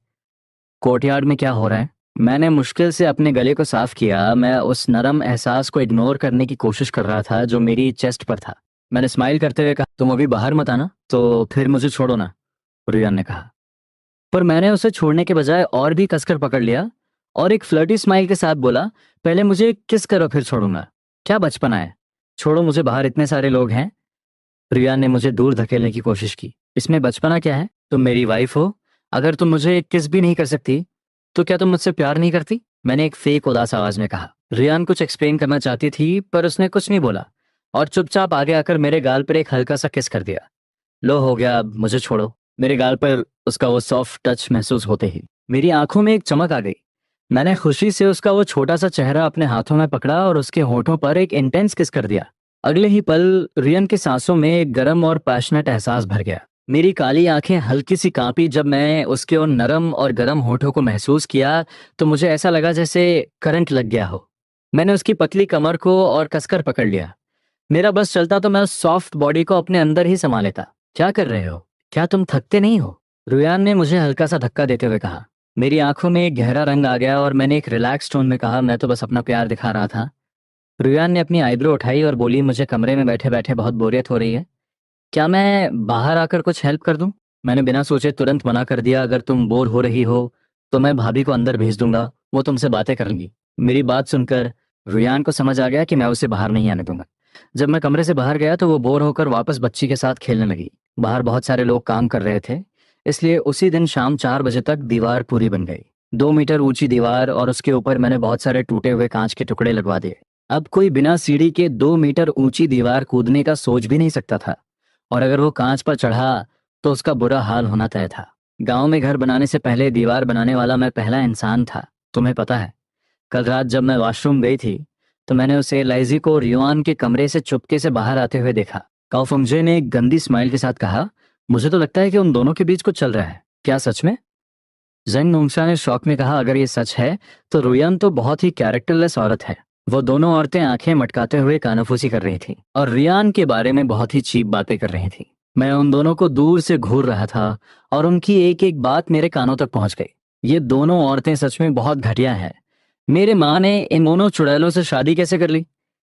कोर्टयार्ड में क्या हो रहा है? मैंने मुश्किल से अपने गले को साफ किया। मैं उस नरम एहसास को इग्नोर करने की कोशिश कर रहा था जो मेरी चेस्ट पर था। मैंने स्माइल करते हुए कहा, तुम अभी बाहर मत आना, तो फिर मुझे छोड़ो ना, रियान ने कहा। पर मैंने उसे छोड़ने के बजाय और भी कसकर पकड़ लिया और एक फ्लर्टी स्माइल के साथ बोला, पहले मुझे किस करो फिर छोड़ूंगा। क्या बचपना है? छोड़ो मुझे, बाहर इतने सारे लोग हैं। रियान ने मुझे दूर धकेलने की कोशिश की। इसमें बचपना क्या है? तुम मेरी वाइफ हो। अगर तुम मुझे किस भी नहीं कर सकती तो क्या तुम मुझसे प्यार नहीं करती? मैंने एक फेक उदास आवाज में कहा। रियान कुछ एक्सप्लेन करना चाहती थी पर उसने कुछ नहीं बोला और चुपचाप आगे आकर मेरे गाल पर एक हल्का सा किस कर दिया। लो हो गया, अब मुझे छोड़ो। मेरे गाल पर उसका वो सॉफ्ट टच महसूस होते ही मेरी आंखों में एक चमक आ गई। मैंने खुशी से उसका वो छोटा सा चेहरा अपने हाथों में पकड़ा और उसके होठों पर एक इंटेंस किस कर दिया। अगले ही पल रियन की सांसों में एक गर्म और पैशनेट एहसास भर गया। मेरी काली आंखें हल्की सी कांपी जब मैं उसके उन नरम और गर्म होठों को महसूस किया तो मुझे ऐसा लगा जैसे करंट लग गया हो। मैंने उसकी पतली कमर को और कसकर पकड़ लिया। मेरा बस चलता तो मैं उस सॉफ्ट बॉडी को अपने अंदर ही समा लेता। क्या कर रहे हो? क्या तुम थकते नहीं हो? रुयान ने मुझे हल्का सा धक्का देते हुए कहा। मेरी आंखों में एक गहरा रंग आ गया और मैंने एक रिलैक्स टोन में कहा, मैं तो बस अपना प्यार दिखा रहा था। रुयान ने अपनी आईब्रो उठाई और बोली, मुझे कमरे में बैठे बैठे बहुत बोरियत हो रही है। क्या मैं बाहर आकर कुछ हेल्प कर दूं? मैंने बिना सोचे तुरंत मना कर दिया, अगर तुम बोर हो रही हो तो मैं भाभी को अंदर भेज दूंगा, वो तुमसे बातें करेंगी। मेरी बात सुनकर रुयान को समझ आ गया कि मैं उसे बाहर नहीं आने दूंगा। जब मैं कमरे से बाहर गया तो वो बोर होकर वापस बच्ची के साथ खेलने लगी। बाहर बहुत सारे लोग काम कर रहे थे, इसलिए उसी दिन शाम 4 बजे तक दीवार पूरी बन गई। 2 मीटर ऊंची दीवार और उसके ऊपर मैंने बहुत सारे टूटे हुए कांच के टुकड़े लगवा दिए। अब कोई बिना सीढ़ी के 2 मीटर ऊंची दीवार कूदने का सोच भी नहीं सकता था और अगर वो कांच पर चढ़ा तो उसका बुरा हाल होना तय था। गांव में घर बनाने से पहले दीवार बनाने वाला मैं पहला इंसान था। तुम्हें पता है, कल रात जब मैं वॉशरूम गई थी तो मैंने उसे लाइजी को रियोन के कमरे से चुपके से बाहर आते हुए देखा। काओफंगजे ने एक गंदी स्माइल के साथ कहा, मुझे तो लगता है कि उन दोनों के बीच कुछ चल रहा है। क्या सच में? जेंग नोंगशा ने शौक में कहा, अगर ये सच है तो रुयान तो बहुत ही कैरेक्टरलेस औरत है। वो दोनों औरतें आंखें मटकाते हुए कानाफूसी कर रही थी और रियान के बारे में बहुत ही चीप बातें कर रही थी। मैं उन दोनों को दूर से घूर रहा था और उनकी एक एक बात मेरे कानों तक पहुंच गई। ये दोनों औरतें सच में बहुत घटिया हैं। मेरे माँ ने इन दोनों चुड़ैलों से शादी कैसे कर ली?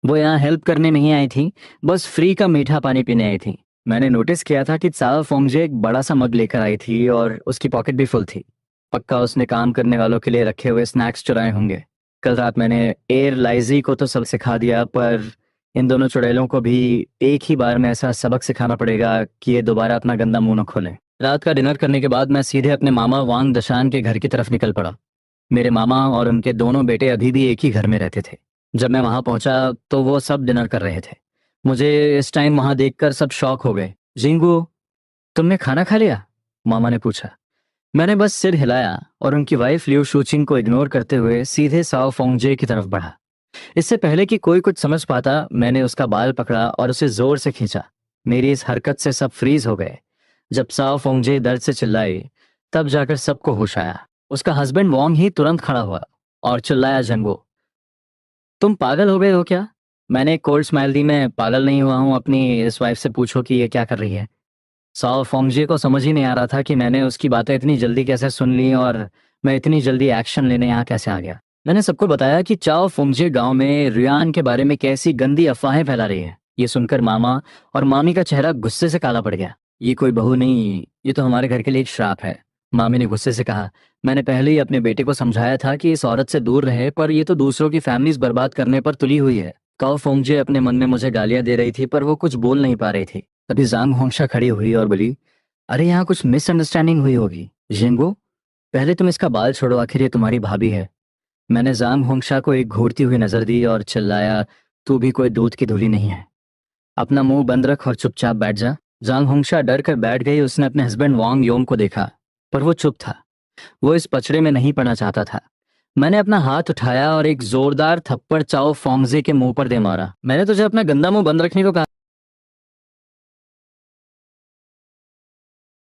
वो यहाँ हेल्प करने नहीं आई थी, बस फ्री का मीठा पानी पीने आई थी। मैंने नोटिस किया था कि चाओ फोंगजे एक बड़ा सा मग लेकर आई थी और उसकी पॉकेट भी फुल थी। पक्का उसने काम करने वालों के लिए रखे हुए स्नैक्स चुराए होंगे। कल रात मैंने एयर लाइजी को तो सब सिखा दिया, पर इन दोनों चुड़ैलों को भी एक ही बार में ऐसा सबक सिखाना पड़ेगा कि ये दोबारा अपना गंदा मुंह न खोलें। रात का डिनर करने के बाद मैं सीधे अपने मामा वांग दशान के घर की तरफ निकल पड़ा। मेरे मामा और उनके दोनों बेटे अभी भी एक ही घर में रहते थे। जब मैं वहां पहुंचा तो वो सब डिनर कर रहे थे। मुझे इस टाइम वहां देखकर सब शॉक हो गए। जिंगू, तुमने खाना खा लिया? मामा ने पूछा। मैंने बस सिर हिलाया और उनकी वाइफ लियो शूचिंग को इग्नोर करते हुए सीधे साओ फोंगजे की तरफ बढ़ा। इससे पहले कि कोई कुछ समझ पाता, मैंने उसका बाल पकड़ा और उसे जोर से खींचा। मेरी इस हरकत से सब फ्रीज हो गए। जब साओ फोंगजे दर्द से चिल्लाई तब जाकर सबको होश आया। उसका हस्बैंड वोंग ही तुरंत खड़ा हुआ और चिल्लाया, जंगो, तुम पागल हो गए हो क्या? मैंने एक कोल्ड स्माइल दी, मैं पागल नहीं हुआ हूं, अपनी इस वाइफ से पूछो कि ये क्या कर रही है। साओ फोंगजे को समझ ही नहीं आ रहा था कि मैंने उसकी बातें इतनी जल्दी कैसे सुन ली और मैं इतनी जल्दी एक्शन लेने यहाँ कैसे आ गया। मैंने सबको बताया कि चाओ फोंगजे गांव में रियान के बारे में कैसी गंदी अफवाहें फैला रही है। ये सुनकर मामा और मामी का चेहरा गुस्से से काला पड़ गया। ये कोई बहू नहीं, ये तो हमारे घर के लिए एक श्राप है, मामी ने गुस्से से कहा। मैंने पहले ही अपने बेटे को समझाया था कि इस औरत से दूर रहे, पर ये तो दूसरों की फैमिलीज बर्बाद करने पर तुली हुई है। काओ फोंगजे अपने मन में मुझे गालियां दे रही थी, पर वो कुछ बोल नहीं पा रही थी। तभी जांग होंगशा खड़ी हुई और बोली, अरे यहाँ कुछ मिसअंडरस्टैंडिंग हुई होगी। जिंगो, पहले तुम इसका बाल छोड़ो, आखिर ये तुम्हारी भाभी है। मैंने जांग होंगशा को एक घूरती हुई नजर दी और चिल्लाया, तू भी कोई दूध की धुली नहीं है, अपना मुंह बंद रख और चुपचाप बैठ जा। जांग होंगशा डर कर बैठ गई। उसने अपने हस्बैंड वांग योम को देखा, पर वो चुप था। वो इस पचड़े में नहीं पड़ना चाहता था। मैंने अपना हाथ उठाया और एक जोरदार थप्पड़ चाओ फोंगजे के मुंह पर दे मारा। मैंने तुझे अपना गंदा मुंह बंद रखने को कहा।